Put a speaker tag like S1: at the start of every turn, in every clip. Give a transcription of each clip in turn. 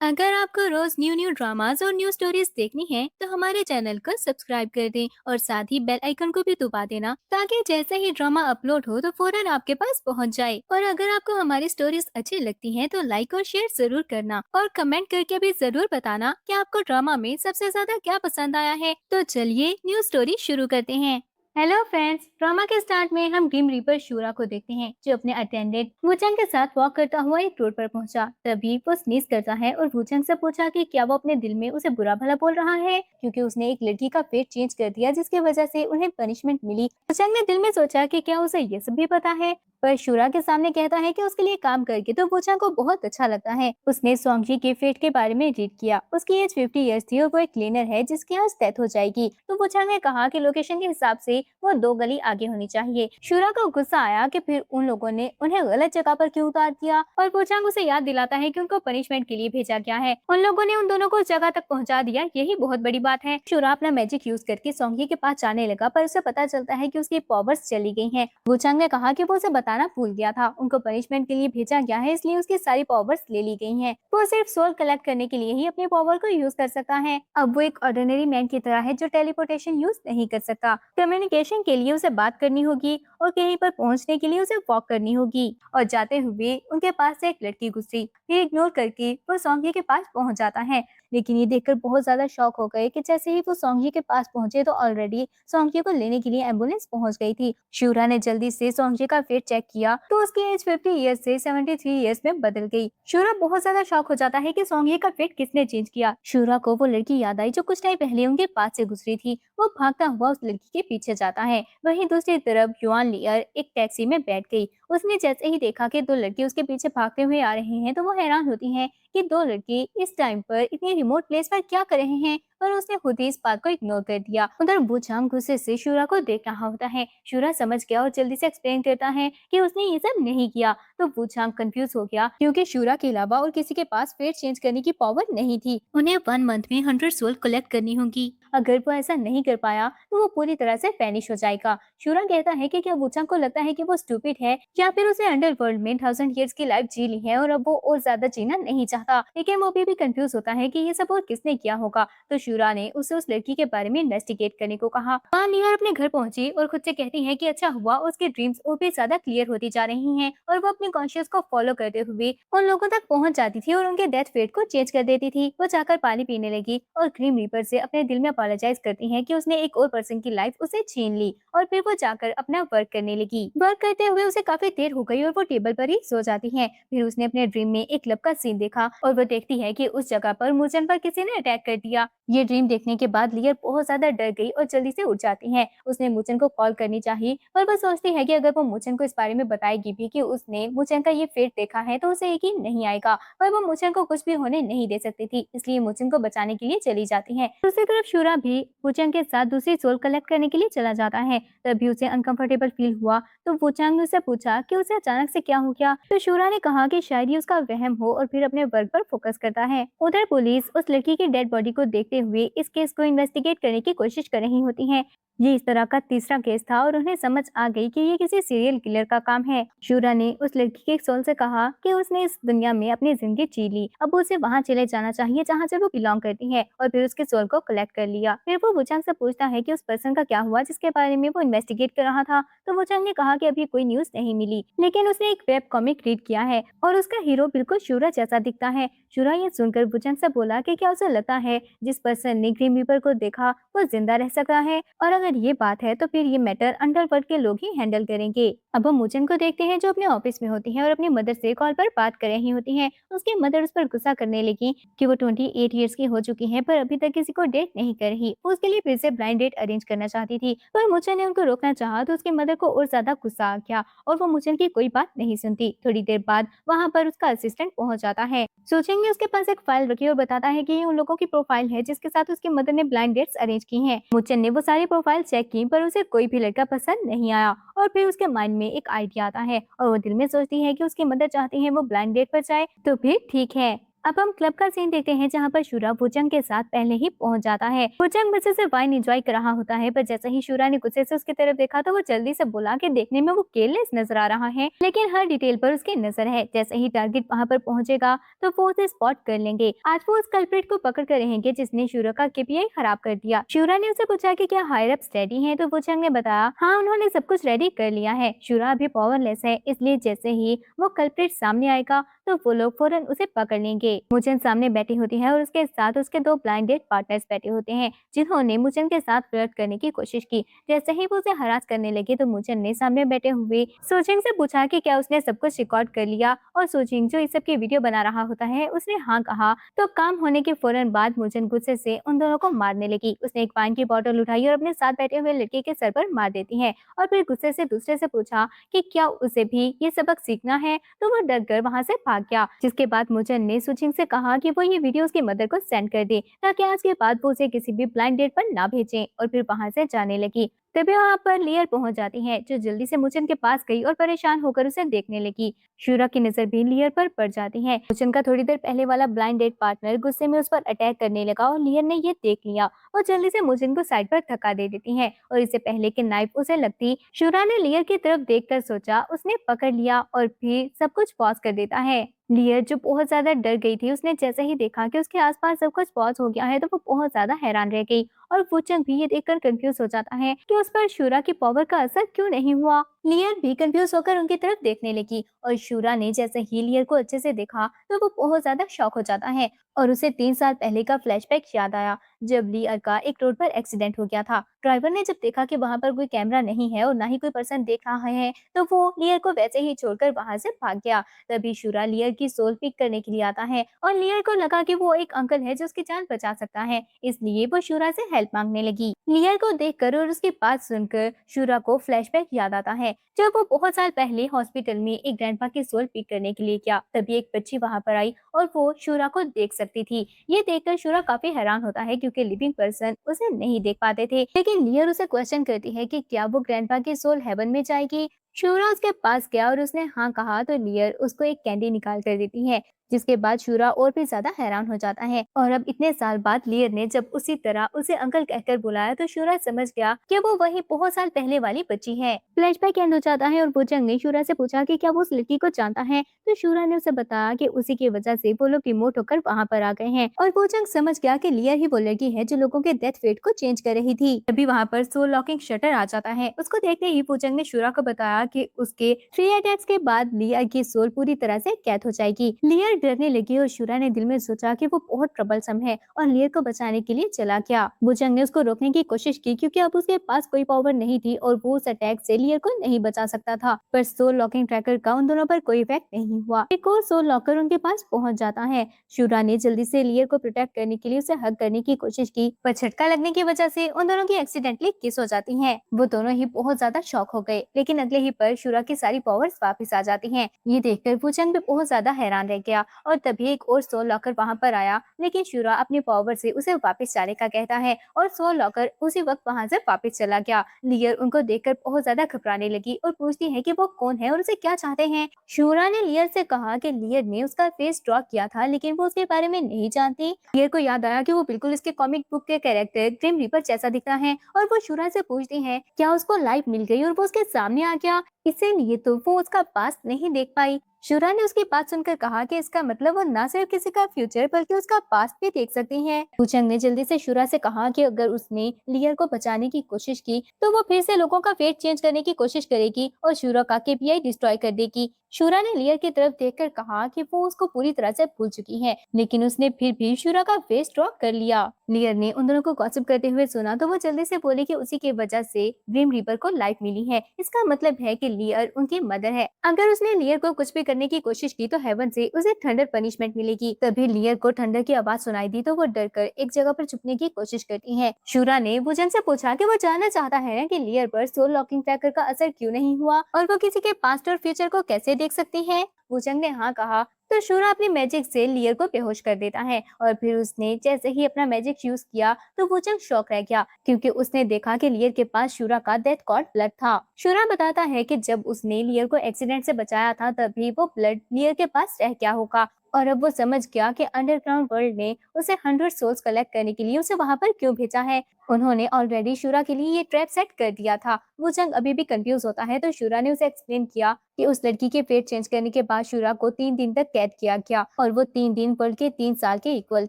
S1: अगर आपको रोज new new dramas और न्यू स्टोरीज देखनी है तो हमारे चैनल को सब्सक्राइब कर दें और साथ ही बेल आइकन को भी दबा देना ताकि जैसे ही ड्रामा अपलोड हो तो फौरन आपके पास पहुंच जाए। और अगर आपको हमारी स्टोरीज अच्छी लगती हैं तो लाइक और शेयर जरूर करना और कमेंट करके भी जरूर बताना कि आपको ड्रामा में सबसे ज्यादा क्या पसंद आया है। तो चलिए न्यू स्टोरी शुरू करते हैं। हेलो फ्रेंड्स, ड्रामा के स्टार्ट में हम ग्रिम रीपर शूरा को देखते हैं जो अपने अटेंडेंट वूचंग के साथ वॉक करता हुआ एक रोड पर पहुंचा। तभी वो स्नीज करता है और वूचंग से पूछा कि क्या वो अपने दिल में उसे बुरा भला बोल रहा है क्योंकि उसने एक लड़की का फेट चेंज कर दिया जिसकी वजह से उन्हें पनिशमेंट मिली। वूचंग ने दिल में सोचा कि क्या उसे ये सब भी पता है, पर शूरा के सामने कहता है कि उसके लिए काम करके तो वूचंग को बहुत अच्छा लगता है। उसने सोंगजी के फेट के बारे में रीड किया। उसकी एज 50 इयर्स थी और वो एक क्लीनर है जिसकी आज डेथ हो जाएगी। तो वूचंग ने कहा कि लोकेशन के हिसाब से वो 2 गली आगे होनी चाहिए। शूरा को गुस्सा आया कि फिर उन लोगों ने उन्हें गलत जगह पर क्यों उतार दिया और वूचंग उसे याद दिलाता है कि उनको पनिशमेंट के लिए भेजा गया है। उन लोगों ने उन दोनों को उस जगह तक पहुंचा दिया, यही बहुत बड़ी बात है। शूरा अपना मैजिक यूज करके सोंगी के पास जाने लगा पर उसे पता चलता है कि उसकी पावर्स चली गई हैं। वूचंग ने कहा कि वो उसे बताना भूल गया था, उनको पनिशमेंट के लिए भेजा गया है इसलिए उसकी सारी पावर्स ले ली गई हैं। वो सिर्फ सोल कलेक्ट करने के लिए ही अपनी पावर को यूज कर सकता है। अब वो एक ऑर्डिनरी मैन की तरह है जो टेलीपोर्टेशन यूज नहीं कर सकता। कम्युनिकेशन के लिए उसे बात करनी होगी और कहीं पर पहुंचने के लिए उसे वॉक करनी होगी। और जाते हुए उनके पास से एक लड़की गुजरी, ये इग्नोर करके वो सोंगी के पास पहुंच जाता है। लेकिन ये देखकर बहुत ज्यादा शॉक हो गए कि जैसे ही वो सोंगी के पास पहुंचे तो ऑलरेडी सोंगी को लेने के लिए एम्बुलेंस पहुंच गई थी। शूरा ने जल्दी से सोंगी का फेट चेक किया तो उसकी एज 50 इयर्स से 73 इयर्स में बदल गई। शूरा बहुत ज्यादा शॉक हो जाता है कि सोंगी का फेट किसने चेंज किया। शूरा को वो लड़की याद आई जो कुछ टाइम पहले उनके पास से गुजरी थी। वो भागता हुआ उस लड़की के पीछे जाता है। वहीं दूसरी तरफ युआन लियर एक टैक्सी में बैठ गई। उसने जैसे ही देखा कि 2 लड़के उसके पीछे भागते हुए आ रहे हैं तो वो हैरान होती है कि 2 लड़के इस टाइम पर इतनी रिमोट प्लेस पर क्या कर रहे हैं, पर उसने खुद ही इस बात को इग्नोर कर दिया। उधर वूचंग गुस्से से शूरा को देख रहा होता है। शूरा समझ गया और जल्दी से एक्सप्लेन करता है कि उसने ये सब नहीं किया। तो वूचंग कंफ्यूज हो गया क्योंकि शूरा के अलावा और किसी के पास फेट चेंज करने की पावर नहीं थी। उन्हें 1 मंथ में 100 सोल कलेक्ट करनी होगी। अगर वो ऐसा नहीं कर पाया तो वो पूरी तरह से वैनिश हो जाएगा। शूरा कहता है कि क्या वूचंग को लगता है कि वो स्टूपिड है या फिर उसे अंडरवर्ल्ड में 1000 इयर्स की लाइफ जी ली है और अब वो और ज्यादा जीना नहीं चाहता। लेकिन वो भी कंफ्यूज होता है कि ये सब और किसने किया होगा। तो शूरा ने उसे उस लड़की के बारे में इन्वेस्टिगेट करने को कहा। वहाँ निहार अपने घर पहुंची और खुद से कहती है कि अच्छा हुआ उसके ड्रीम्स और भी ज्यादा क्लियर होती जा रही हैं और वो अपनी कॉन्शियस को फॉलो करते हुए उन लोगों तक पहुंच जाती थी और उनके डेथ फेट को चेंज कर देती थी। वो जाकर पानी पीने लगी और ग्रीम रीपर से अपने दिल में अपोलोजाइज करती है कि उसने एक और पर्सन की लाइफ उसे छीन ली और फिर वो जाकर अपना वर्क करने लगी। वर्क करते हुए उसे काफी देर हो गई और वो टेबल पर ही सो जाती है। फिर उसने अपने ड्रीम में एक क्लब का सीन देखा और वो देखती है कि उस जगह पर मूचन पर किसी ने अटैक कर दिया। ये ड्रीम देखने के बाद लियर बहुत ज्यादा डर गई और जल्दी से उठ जाती है। उसने मूचन को कॉल करनी चाहिए पर वो सोचती है कि अगर वो मूचन को इस बारे में बताएगी भी कि उसने मूचन का ये फेट देखा है तो उसे यकीन नहीं आएगा। पर वो मूचन को कुछ भी होने नहीं दे सकती थी, इसलिए मूचन को बचाने के लिए चली जाती है। दूसरी तरफ शूरा भी मूचन के साथ दूसरी सोल कलेक्ट करने के लिए चला जाता है। तभी उसे अनकंफर्टेबल फील हुआ तो वूचंग ने उससे पूछा कि उसे अचानक से क्या हो गया। तो शूरा ने कहा कि शायद ये उसका वहम हो और फिर अपने वर्क पर फोकस करता है। उधर पुलिस उस लड़की की डेड बॉडी को देखते हुए इस केस को इन्वेस्टिगेट करने की कोशिश कर रही होती है। ये इस तरह का तीसरा केस था और उन्हें समझ आ गई कि ये किसी सीरियल किलर का काम है। शूरा ने उस लड़की के सोल से कहा कि उसने इस दुनिया में अपनी जिंदगी जी ली, अब उसे वहाँ चले जाना चाहिए जहाँ से वो बिलोंग करती है और फिर उसके सोल को कलेक्ट कर लिया। फिर वो वूचंग से पूछता है कि उस पर्सन का क्या हुआ जिसके बारे में वो इन्वेस्टिगेट कर रहा था। तो वूचंग ने कहा कि अभी कोई न्यूज नहीं मिली, लेकिन उसने एक वेब कॉमिक रीड किया है और उसका हीरो बिल्कुल शूरा जैसा दिखता है। शूरा ये सुनकर वूचंग से बोला कि क्या उसे लगता है जिस पर्सन ने ग्रीम रीपर को देखा वो जिंदा रह सकता है, और अगर ये बात है तो फिर ये मैटर अंडरवर्ल्ड के लोग ही हैंडल करेंगे। अब हम मूचन को देखते हैं जो अपने ऑफिस में होती है और अपनी मदर से कॉल पर बात कर रही होती है। उसकी मदर उस पर गुस्सा करने लगी कि वो 28 इयर्स की हो चुकी है पर अभी तक किसी को डेट नहीं कर रही। वो उसके लिए फिर से ब्लाइंड डेट अरेंज करना चाहती थी, पर मूचन ने उनको रोकना चाहा तो उसकी मदर को और ज्यादा गुस्सा आ गया और वो मूचन की कोई बात नहीं सुनती। थोड़ी देर बाद वहाँ पर उसका असिस्टेंट पहुंच जाता है। सोचेंगे उसके पास एक फाइल रखी और बताता है कि ये उन लोगों की प्रोफाइल है जिसके साथ उसकी मदर ने ब्लाइंड डेट्स अरेंज की हैं। मुचन ने वो सारी प्रोफाइल चेक की पर उसे कोई भी लड़का पसंद नहीं आया और फिर उसके माइंड में एक आइडिया आता है और वो दिल में सोचती है कि उसकी मदर चाहती है वो ब्लाइंड डेट पर जाए तो फिर ठीक है। अब हम क्लब का सीन देखते हैं जहाँ पर शूरा वुचंग के साथ पहले ही पहुंच जाता है। वुचंग मजे से वाइन एंजॉय कर रहा होता है, पर जैसे ही शूरा ने गुस्से से उसकी तरफ देखा तो वो जल्दी से बोला कि देखने में वो केयरलेस नजर आ रहा है, लेकिन हर डिटेल पर उसकी नजर है। जैसे ही टारगेट वहाँ पर पहुंचेगा तो वो उसे स्पॉट कर लेंगे। आज वो उस कल्प्रिट को पकड़ कर रहेंगे जिसने शूरा का केपीआई खराब कर दिया। शूरा ने उसे पूछा कि क्या हायर अप्स रेडी हैं, तो वुचंग ने बताया हाँ, उन्होंने सब कुछ रेडी कर लिया है। शूरा अभी पावरलेस है, इसलिए जैसे ही वो कल्प्रिट सामने आएगा तो वो लोग फौरन उसे पकड़ लेंगे। मुचन सामने बैठी होती है और उसके साथ उसके दो ब्लाइंडेड पार्टनर्स बैठे होते हैं जिन्होंने मुचन के साथ फ्लर्ट करने की कोशिश की। जैसे ही वो उसे हरास करने लगे तो मुचन ने सामने बैठे हुए सोचिंग से पूछा कि क्या उसने सब कुछ रिकॉर्ड कर लिया, और सोचिंग जो इस सब की वीडियो बना रहा होता है उसने हाँ कहा। तो काम होने के फौरन बाद मुचन गुस्से से उन दोनों को मारने लगी। उसने एक पानी की बोतल उठाई और अपने साथ बैठे हुए लड़के के सर पर मार देती है और फिर गुस्से से दूसरे से पूछा कि क्या उसे भी ये सबक सीखना है, तो वो डर कर वहाँ से भाग गया। जिसके बाद मुचन ने सुचिंग से कहा कि वो ये वीडियो उसकी मदर को सेंड कर दे ताकि आज के बाद वो उसे किसी भी ब्लाइंड डेट पर ना भेजे, और फिर वहाँ से जाने लगी। तभी वहाँ पर लियर पहुंच जाती है जो जल्दी से मुचन के पास गई और परेशान होकर उसे देखने लगी। शूरा की नजर भी लियर पर पड़ जाती है। मुचन का थोड़ी देर पहले वाला ब्लाइंड डेट पार्टनर गुस्से में उस पर अटैक करने लगा और लियर ने ये देख लिया और जल्दी से मुचन को साइड पर थका दे देती है, और इससे पहले कि नाइफ उसे लगती शूरा ने लियर की तरफ देखकर सोचा उसने पकड़ लिया और फिर सब कुछ पॉज कर देता है। लियर जो बहुत ज्यादा डर गई थी, उसने जैसे ही देखा कि उसके आसपास सब कुछ पॉज हो गया है तो वो बहुत ज्यादा हैरान रह गई, और वुचंग भी ये देखकर कंफ्यूज हो जाता है कि उस पर शूरा की पावर का असर क्यों नहीं हुआ। लियर भी कंफ्यूज होकर उनकी तरफ देखने लगी, और शूरा ने जैसे ही लियर को अच्छे से देखा तो वो बहुत ज्यादा शॉक हो जाता है और उसे 3 साल पहले का फ्लैशबैक याद आया जब लियर का एक रोड पर एक्सीडेंट हो गया था। ड्राइवर ने जब देखा कि वहां पर कोई कैमरा नहीं है और ना ही कोई पर्सन देख रहा है तो वो लियर को वैसे ही छोड़कर वहां से भाग गया। तभी शूरा लियर की सोल पिक करने के लिए आता है और लियर को लगा कि वो एक अंकल है जो उसकी जान बचा सकता है, इसलिए वो शूरा से हेल्प मांगने लगी। लियर को देखकर और उसकी बात सुनकर शूरा को फ्लैशबैक याद आता है जब वो बहुत साल पहले हॉस्पिटल में एक ग्रैंडपा की सोल पिक करने के लिए गया। तभी एक बच्ची वहां पर आई और वो शूरा को देख सकती थी। ये देखकर शूरा काफी हैरान होता है क्योंकि लिविंग पर्सन उसे नहीं देख पाते थे, लेकिन लियर उसे क्वेश्चन करती है कि क्या वो ग्रैंडपा की सोल हेवन में जाएगी। शूरा उसके पास गया और उसने हाँ कहा तो लियर उसको एक कैंडी निकाल कर देती है, जिसके बाद शूरा और भी ज्यादा हैरान हो जाता है। और अब इतने साल बाद लियर ने जब उसी तरह उसे अंकल कहकर बुलाया तो शूरा समझ गया कि वो वही बहुत साल पहले वाली बच्ची है। फ्लैशबैक एंड हो जाता है और वुचंग ने शूरा से पूछा कि क्या वो उस लड़की को जानता है, तो शूरा ने उसे बताया कि उसी की वजह से वो लोग रिमोट होकर वहाँ पर आ गए हैं, और वुचंग समझ गया कि लियर ही वो लड़की है जो लोगों के डेथ फेट को चेंज कर रही थी। तभी वहाँ पर सोल लॉकिंग शटर आ जाता है। उसको देखते ही वुचंग ने शूरा को बताया कि उसके 3 अटैक्स के बाद लियर की सोल पूरी तरह से कैद हो जाएगी। लियर डरने लगी और शूरा ने दिल में सोचा कि वो बहुत ट्रबलसम है और लियर को बचाने के लिए चला गया। वुचंग ने उसको रोकने की कोशिश की क्योंकि अब उसके पास कोई पावर नहीं थी और वो उस अटैक से लियर को नहीं बचा सकता था, पर सोल लॉकिंग ट्रैकर का उन दोनों पर कोई इफेक्ट नहीं हुआ। एक और सोल लॉकर उनके पास पहुंच जाता है। शूरा ने जल्दी से लियर को प्रोटेक्ट करने के लिए उसे हग करने की कोशिश की, पर झटका लगने की वजह से उन दोनों की एक्सीडेंटली किस हो जाती है। वो दोनों ही बहुत ज्यादा शॉक हो गए, लेकिन अगले ही पर शूरा की सारी पावर्स वापस आ जाती हैं। ये देखकर वुचंग भी बहुत ज्यादा हैरान रह गया, और तभी एक और सोल लॉकर वहाँ पर आया, लेकिन शूरा अपनी पावर से उसे वापस जाने का कहता है और सोल लॉकर उसी वक्त वहाँ से वापस चला गया। लियर उनको देखकर बहुत ज्यादा घबराने लगी और पूछती है कि वो कौन है और उसे क्या चाहते हैं। शूरा ने लियर से कहा कि लियर ने उसका फेस ड्रॉ किया था लेकिन वो उसके बारे में नहीं जानती। लियर को याद आया कि वो बिल्कुल इसके कॉमिक बुक के कैरेक्टर ग्रिम रीपर जैसा दिखता है, और वो शूरा से पूछती है क्या उसको लाइफ मिल गई और वो उसके सामने आ गया, इसीलिए तो वो उसका पास्ट नहीं देख पाई। शूरा ने उसकी बात सुनकर कहा कि इसका मतलब वो न सिर्फ किसी का फ्यूचर बल्कि उसका पास्ट भी देख सकती है। वुचंग ने जल्दी से शूरा से कहा कि अगर उसने लियर को बचाने की कोशिश की तो वो फिर से लोगों का फेट चेंज करने की कोशिश करेगी और शूरा का केपीआई डिस्ट्रॉय कर देगी। शूरा ने लियर की तरफ देखकर कहा कि वो उसको पूरी तरह से भूल चुकी है, लेकिन उसने फिर भी शूरा का फेस ड्रॉ कर लिया। लियर ने उन दोनों को गॉसिप करते हुए सुना तो वो जल्दी से बोली कि उसी की वजह से ग्रिम रीपर को लाइफ मिली है। इसका मतलब है कि लियर उनकी मदर है। अगर उसने लियर को कुछ भी करने की कोशिश की तो हेवन से उसे थंडर पनिशमेंट मिलेगी। तभी लियर को थंडर की आवाज सुनाई दी तो वो डरकर एक जगह पर छुपने की कोशिश करती है। शूरा ने वुचंग से पूछा कि वो जानना चाहता है कि लियर पर सोल लॉकिंग ट्रैकर का असर क्यों नहीं हुआ और वो किसी के पास्ट और फ्यूचर को कैसे देख सकती है। वुचंग ने हाँ कहा तो शूरा अपनी मैजिक से लियर को बेहोश कर देता है, और फिर उसने जैसे ही अपना मैजिक यूज किया तो वुचंग शॉक रह गया क्योंकि उसने देखा कि लियर के पास शूरा का डेथ कॉर्ड ब्लड था। शूरा बताता है कि जब उसने लियर को एक्सीडेंट से बचाया था तभी वो ब्लड लियर के पास रह गया होगा और अब वो समझ गया कि अंडरग्राउंड वर्ल्ड ने उसे 100 सोल्स कलेक्ट करने के लिए उसे वहां पर क्यों भेजा है। उन्होंने ऑलरेडी शूरा के लिए ये ट्रैप सेट कर दिया था। वो जंग अभी भी कंफ्यूज होता है तो शूरा ने उसे एक्सप्लेन किया कि उस लड़की के फेट चेंज करने के बाद शूरा को 3 दिन तक कैद किया गया और वो 3 दिन वर्ल्ड के 3 साल के इक्वल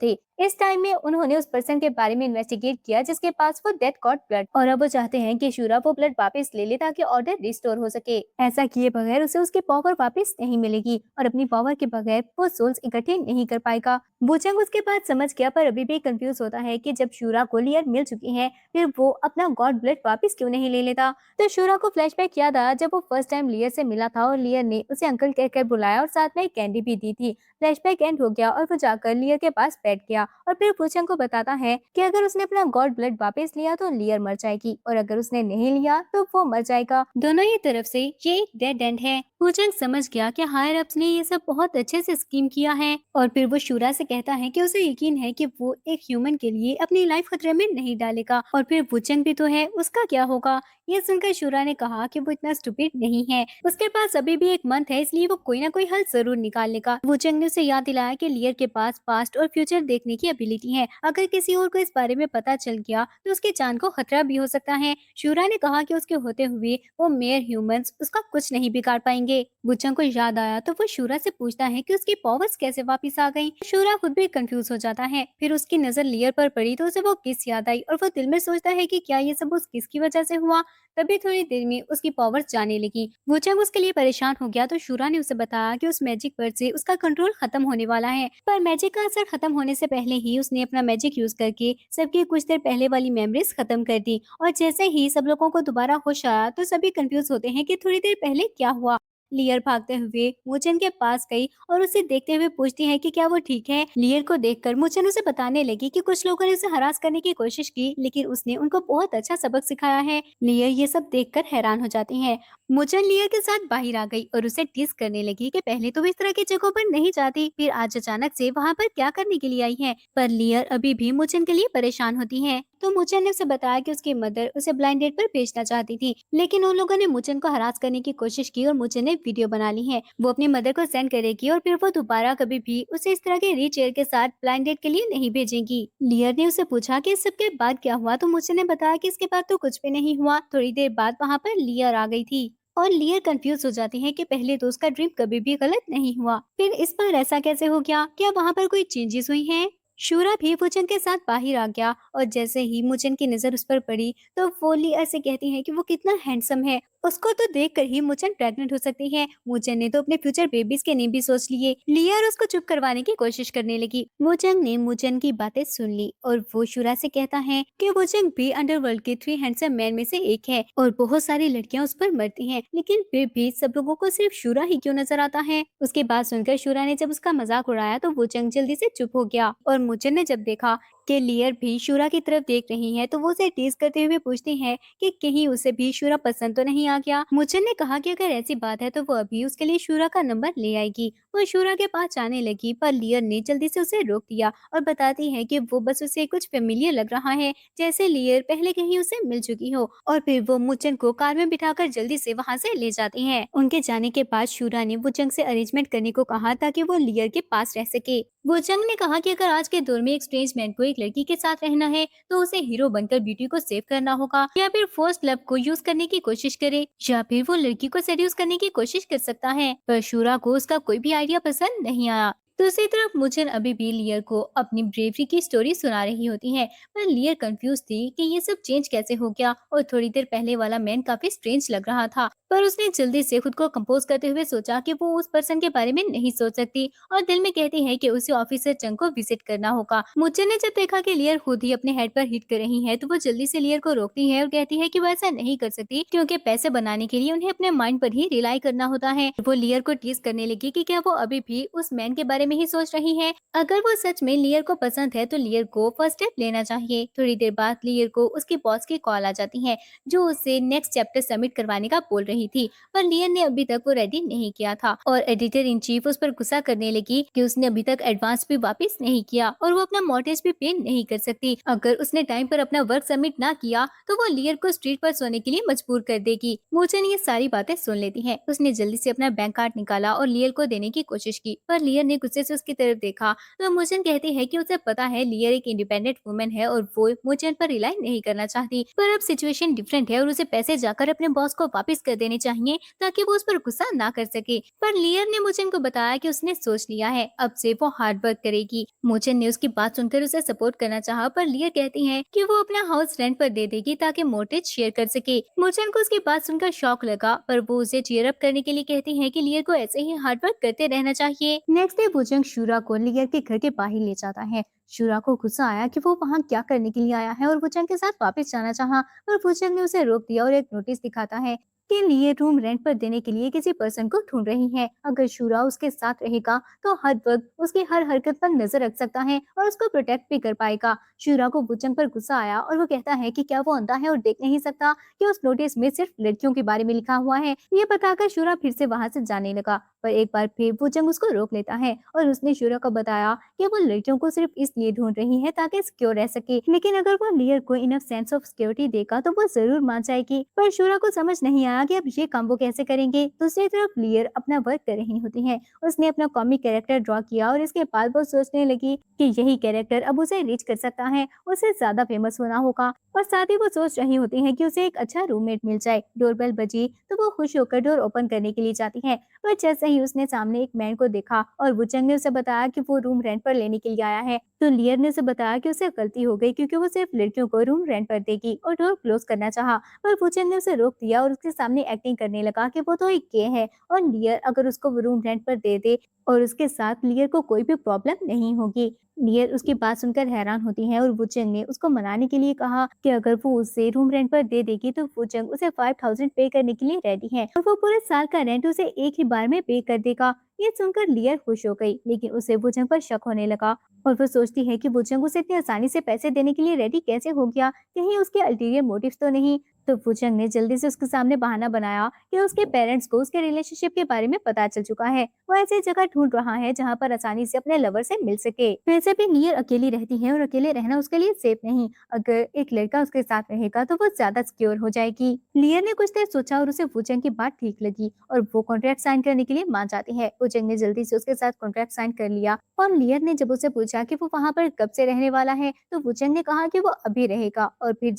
S1: थे। इस टाइम में उन्होंने उस पर्सन के बारे में इन्वेस्टिगेट किया जिसके पास वो डेड गॉड ब्लड, और अब वो चाहते हैं कि शूरा वो ब्लड वापस ले ले ताकि ऑर्डर रिस्टोर हो सके। ऐसा किए बगैर उसे उसकी पावर वापस नहीं मिलेगी और अपनी पावर के बगैर वो सोल्स इकट्ठे नहीं कर पाएगा। वुचंग उसके बाद समझ गया पर अभी भी कंफ्यूज होता है कि जब शूरा को लियर मिल चुकी है फिर वो अपना गॉड ब्लड वापस क्यों नहीं ले लेता। तो शूरा को फ्लैशबैक याद आया जब वो फर्स्ट टाइम लियर से मिला था और लियर ने उसे अंकल कहकर बुलाया और साथ में एक कैंडी भी दी थी। फ्लैशबैक एंड हो गया और वो जाकर लियर के पास बैठ गया और फिर वुचंग को बताता है कि अगर उसने अपना गॉड ब्लड वापस लिया तो लियर मर जाएगी और अगर उसने नहीं लिया तो वो मर जाएगा। दोनों ही तरफ से ये एक डेड एंड है। वुचंग समझ गया कि हायर अप्स ने ये सब बहुत अच्छे से स्कीम किया है और फिर वो शूरा से कहता है कि उसे यकीन है कि वो एक ह्यूमन के लिए अपनी लाइफ खतरे में नहीं डालेगा। और फिर वुचंग भी तो है, उसका क्या होगा। ये सुनकर शूरा ने कहा कि वो इतना स्टूपिड नहीं है, उसके पास अभी भी एक मंथ है इसलिए वो कोई ना कोई हल जरूर निकाल लेगा। वुचंग ने उसे याद दिलाया कि लियर के पास पास्ट और फ्यूचर देखने की एबिलिटी है, अगर किसी और को इस बारे में पता चल गया तो उसकी जान को खतरा भी हो सकता है। शूरा ने कहा कि उसके होते हुए वो मेयर ह्यूमंस उसका कुछ नहीं बिगाड़ पाएंगे। वुचंग को याद आया तो वो शूरा से पूछता है कि उसकी पावर्स कैसे वापस आ गई। शूरा खुद भी कंफ्यूज हो जाता है। फिर उसकी नजर लियर पर पड़ी तो उसे वो किस याद आई और वो दिल में सोचता है कि क्या ये सब उस किस की वजह से हुआ। तभी थोड़ी देर में उसकी पावर्स जाने लगी। वुचंग उसके लिए परेशान हो गया तो शूरा ने उसे बताया कि उस मैजिक वर्ड से उसका कंट्रोल खत्म होने वाला है, पर मैजिक का असर खत्म होने से पहले ही उसने अपना मैजिक यूज करके सबकी कुछ देर पहले वाली मेमोरीज खत्म कर दी। और जैसे ही सब लोगों को दोबारा होश आया तो सभी कंफ्यूज होते हैं कि थोड़ी देर पहले क्या हुआ। लियर भागते हुए मुचन के पास गई और उसे देखते हुए पूछती है कि क्या वो ठीक है। लियर को देखकर मुचन उसे बताने लगी कि कुछ लोगों ने उसे हरास करने की कोशिश की लेकिन उसने उनको बहुत अच्छा सबक सिखाया है। लियर ये सब देखकर हैरान हो जाती है। मुचन लियर के साथ बाहर आ गई और उसे टीज करने लगी कि पहले तो वो इस तरह की जगहों पर नहीं जाती, फिर आज अचानक से वहाँ पर क्या करने के लिए आई है। पर लियर अभी भी मुचन के लिए परेशान होती है तो मुचन ने उसे बताया कि उसकी मदर उसे ब्लाइंड डेट पर भेजना चाहती थी लेकिन उन लोगों ने मुचन को हरास करने की कोशिश की और मुचन ने वीडियो बना ली है। वो अपनी मदर को सेंड करेगी और फिर वो दोबारा कभी भी उसे इस तरह के रिच एयर के साथ ब्लाइंड डेट के लिए नहीं भेजेगी। लियर ने उसे पूछा कि इस सब के बाद क्या हुआ तो मुचन ने बताया कि इसके बाद तो कुछ भी नहीं हुआ। थोड़ी देर बाद वहाँ पर लियर आ गई थी और लियर कंफ्यूज हो जाती है कि पहले तो उसका ड्रीम कभी भी गलत नहीं हुआ, फिर इस बार ऐसा कैसे हो गया, क्या वहाँ पर कोई चेंजेस हुई हैं। शूरा भी मुचन के साथ बाहर आ गया और जैसे ही मुचन की नजर उस पर पड़ी तो वो लियर से कहती है कि वो कितना हैंडसम है, उसको तो देखकर ही मुचन प्रेग्नेंट हो सकती है। मुचन ने तो अपने फ्यूचर बेबीज के नेम भी सोच लिए। लियर उसको चुप करवाने की कोशिश करने लगी। मुचन ने मुचन की बातें सुन ली और वो शूरा से कहता है कि मुचन भी अंडरवर्ल्ड के 3 हैंडसम मैन में से एक है और बहुत सारी लड़कियां उस पर मरती हैं, लेकिन फिर भी सब लोगों को सिर्फ शूरा ही क्यों नजर आता है। उसके बाद सुनकर शूरा ने जब उसका मजाक उड़ाया तो वुचंग जल्दी से चुप हो गया और मुचन ने जब देखा कि लियर भी शूरा की तरफ देख रही है तो वो उसे टीज करते हुए पूछती है कि कहीं उसे भी शूरा पसंद तो नहीं आ गया। मुचन ने कहा कि अगर ऐसी बात है तो वो अभी उसके लिए शूरा का नंबर ले आएगी। वो शूरा के पास जाने लगी पर लियर ने जल्दी से उसे रोक दिया और बताती है कि वो बस उसे कुछ फेमिलियर लग रहा है, जैसे लियर पहले कहीं उसे मिल चुकी हो। और फिर वो मुचन को कार में बिठाकर जल्दी से वहाँ से ले जाती है। उनके जाने के बाद शूरा ने वुचंग से अरेंजमेंट करने को कहा ताकि वो लियर के पास रह सके। वुचंग ने कहा कि अगर आज के दौर में एक स्ट्रेंज मैन को एक लड़की के साथ रहना है तो उसे हीरो बनकर ब्यूटी को सेव करना होगा या फिर फर्स्ट लव को यूज करने की कोशिश करे या फिर वो लड़की को सेड्यूस करने की कोशिश कर सकता है। पर शूरा को उसका कोई भी आइडिया पसंद नहीं आया। दूसरी तरफ मुचन अभी भी लियर को अपनी ब्रेवरी की स्टोरी सुना रही होती है, पर लियर कंफ्यूज थी कि ये सब चेंज कैसे हो गया और थोड़ी देर पहले वाला मैन काफी स्ट्रेंज लग रहा था। पर उसने जल्दी से खुद को कंपोज करते हुए सोचा कि वो उस पर्सन के बारे में नहीं सोच सकती और दिल में कहती है कि उसे ऑफिसर चंग को विजिट करना होगा। मुचन ने जब देखा कि लियर खुद ही अपने हेड पर हिट कर रही है तो वो जल्दी से लियर को रोकती है और कहती है कि वो ऐसा नहीं कर सकती क्योंकि पैसे बनाने के लिए उन्हें अपने माइंड पर ही रिलाई करना होता है। वो लियर को टीज करने लगी कि क्या वो अभी भी उस मैन के बारे में ही सोच रही है। अगर वो सच में लियर को पसंद है तो लियर को फर्स्ट स्टेप लेना चाहिए। थोड़ी देर बाद लियर को उसके बॉस की कॉल आ जाती है जो उसे नेक्स्ट चैप्टर सबमिट करवाने का बोल रही थी, पर लियर ने अभी तक वो रेडी नहीं किया था और एडिटर इन चीफ उस पर गुस्सा करने लगी कि उसने अभी तक एडवांस भी वापस नहीं किया और वो अपना मॉर्गेज भी पे नहीं कर सकती। अगर उसने टाइम पर अपना वर्क सबमिट ना किया तो वो लियर को स्ट्रीट पर सोने के लिए मजबूर कर देगी। मुचन ये सारी बातें सुन लेती है। उसने जल्दी से अपना बैंक कार्ड निकाला और लियर को देने की कोशिश की, पर लियर ने गुस्से गुस्से से उसकी तरफ देखा तो मुचन कहती है कि उसे पता है लियर एक इंडिपेंडेंट वुमेन है और वो मुचन पर रिलाई नहीं करना चाहती, पर अब सिचुएशन डिफरेंट है और उसे पैसे जाकर अपने बॉस को वापस कर देने चाहिए ताकि वो उस पर गुस्सा ना कर सके। पर लियर ने मुचन को बताया कि उसने सोच लिया है, अब से वो हार्ड वर्क करेगी। मुचन ने उसकी बात सुनकर उसे सपोर्ट करना चाहा, पर लियर कहती है कि वो अपना हाउस रेंट पर दे देगी ताकि मोर्टेज शेयर कर सके। मुचन को उसकी बात सुनकर शौक लगा, पर वो उसे चीयर अप करने के लिए कहती है कि लियर को ऐसे ही हार्ड वर्क करते रहना चाहिए। नेक्स्ट डे बुजंग शूरा को लियर के घर के बाहर ले जाता है। शूरा को गुस्सा आया कि वो वहाँ क्या करने के लिए आया है और बुजंग के साथ वापस जाना चाहा, पर बुजंग ने उसे रोक दिया और एक नोटिस दिखाता है कि लिए रूम रेंट पर देने के लिए किसी पर्सन को ढूंढ रही है। अगर शूरा उसके साथ रहेगा तो हर वक्त उसकी हर हरकत पर नजर रख सकता है और उसको प्रोटेक्ट भी कर पाएगा। शूरा को बुचंग पर गुस्सा आया और वो कहता है कि क्या वो अंधा है और देख नहीं सकता कि उस नोटिस में सिर्फ लड़कियों के बारे में लिखा हुआ है। ये बताकर शूरा फिर से वहां से जाने लगा, पर एक बार फिर बुचंग उसको रोक लेता है और उसने शूरा को बताया कि वो लड़कियों को सिर्फ इसलिए ढूंढ रही है ताकि सिक्योर रह सके, लेकिन अगर वो लियर को इनफ सेंस ऑफ सिक्योरिटी देगा तो वो जरूर मान जाएगी। पर शूरा को समझ नहीं आया कि अब ये काम वो कैसे करेंगे। दूसरी तरफ लियर अपना वर्क कर रही होती है। उसने अपना कॉमिक कैरेक्टर ड्रॉ किया और इसके बाद वो सोचने लगी कि यही कैरेक्टर अब उसे रीच कर सकता है, उसे ज्यादा फेमस होना होगा। और साथ ही वो सोच रही होती है कि उसे एक अच्छा रूममेट मिल जाए। डोरबेल बजी तो वो खुश होकर डोर ओपन करने के लिए जाती है, पर जैसे ही उसने सामने एक मैन को देखा और वुचंग ने उसे बताया कि वो रूम रेंट पर लेने के लिए आया है, तो लियर ने उसे बताया कि उसे गलती हो गई क्योंकि वो सिर्फ लड़कियों को रूम रेंट पर देगी और डोर क्लोज करना चाहा। पर वुचंग ने उसे रोक दिया और उसके सामने एक्टिंग करने लगा कि वो तो एक गे है और लियर अगर उसको रूम रेंट पर दे दे और उसके साथ लियर को कोई भी प्रॉब्लम नहीं होगी। लियर उसकी बात सुनकर हैरान होती है और वुचंग ने उसको मनाने के लिए कहा कि अगर वो उसे रूम रेंट पर दे देगी तो वुचंग उसे 5000 पे करने के लिए रेडी है और वो पूरे साल का रेंट उसे एक ही बार में पे कर देगा। ये सुनकर लियर खुश हो गई, लेकिन उसे वुचंग पर शक होने लगा और वो सोचती है कि वुचंग उसे इतनी आसानी से पैसे देने के लिए रेडी कैसे हो गया, कहीं उसके अल्टीरियर मोटिव्स तो नहीं। तो वुचंग ने जल्दी से उसके सामने बहाना बनाया कि उसके पेरेंट्स को उसके रिलेशनशिप के बारे में पता चल चुका है, वो ऐसी जगह ढूंढ रहा है जहाँ पर आसानी से अपने लवर से मिल सके। वैसे भी लियर अकेली रहती है और अकेले रहना उसके लिए सेफ नहीं, अगर एक लड़का उसके साथ रहेगा तो वो ज्यादा सिक्योर हो जाएगी। लियर ने कुछ देर सोचा और उसे वुचंग की बात ठीक लगी और वो कॉन्ट्रैक्ट साइन करने के लिए मान जाती है। वुचंग ने जल्दी से उसके साथ कॉन्ट्रैक्ट साइन कर लिया और लियर ने जब उसे पूछा कि वो वहाँ पर कब से रहने वाला है तो वुचंग ने कहा कि वो अभी रहेगा और फिर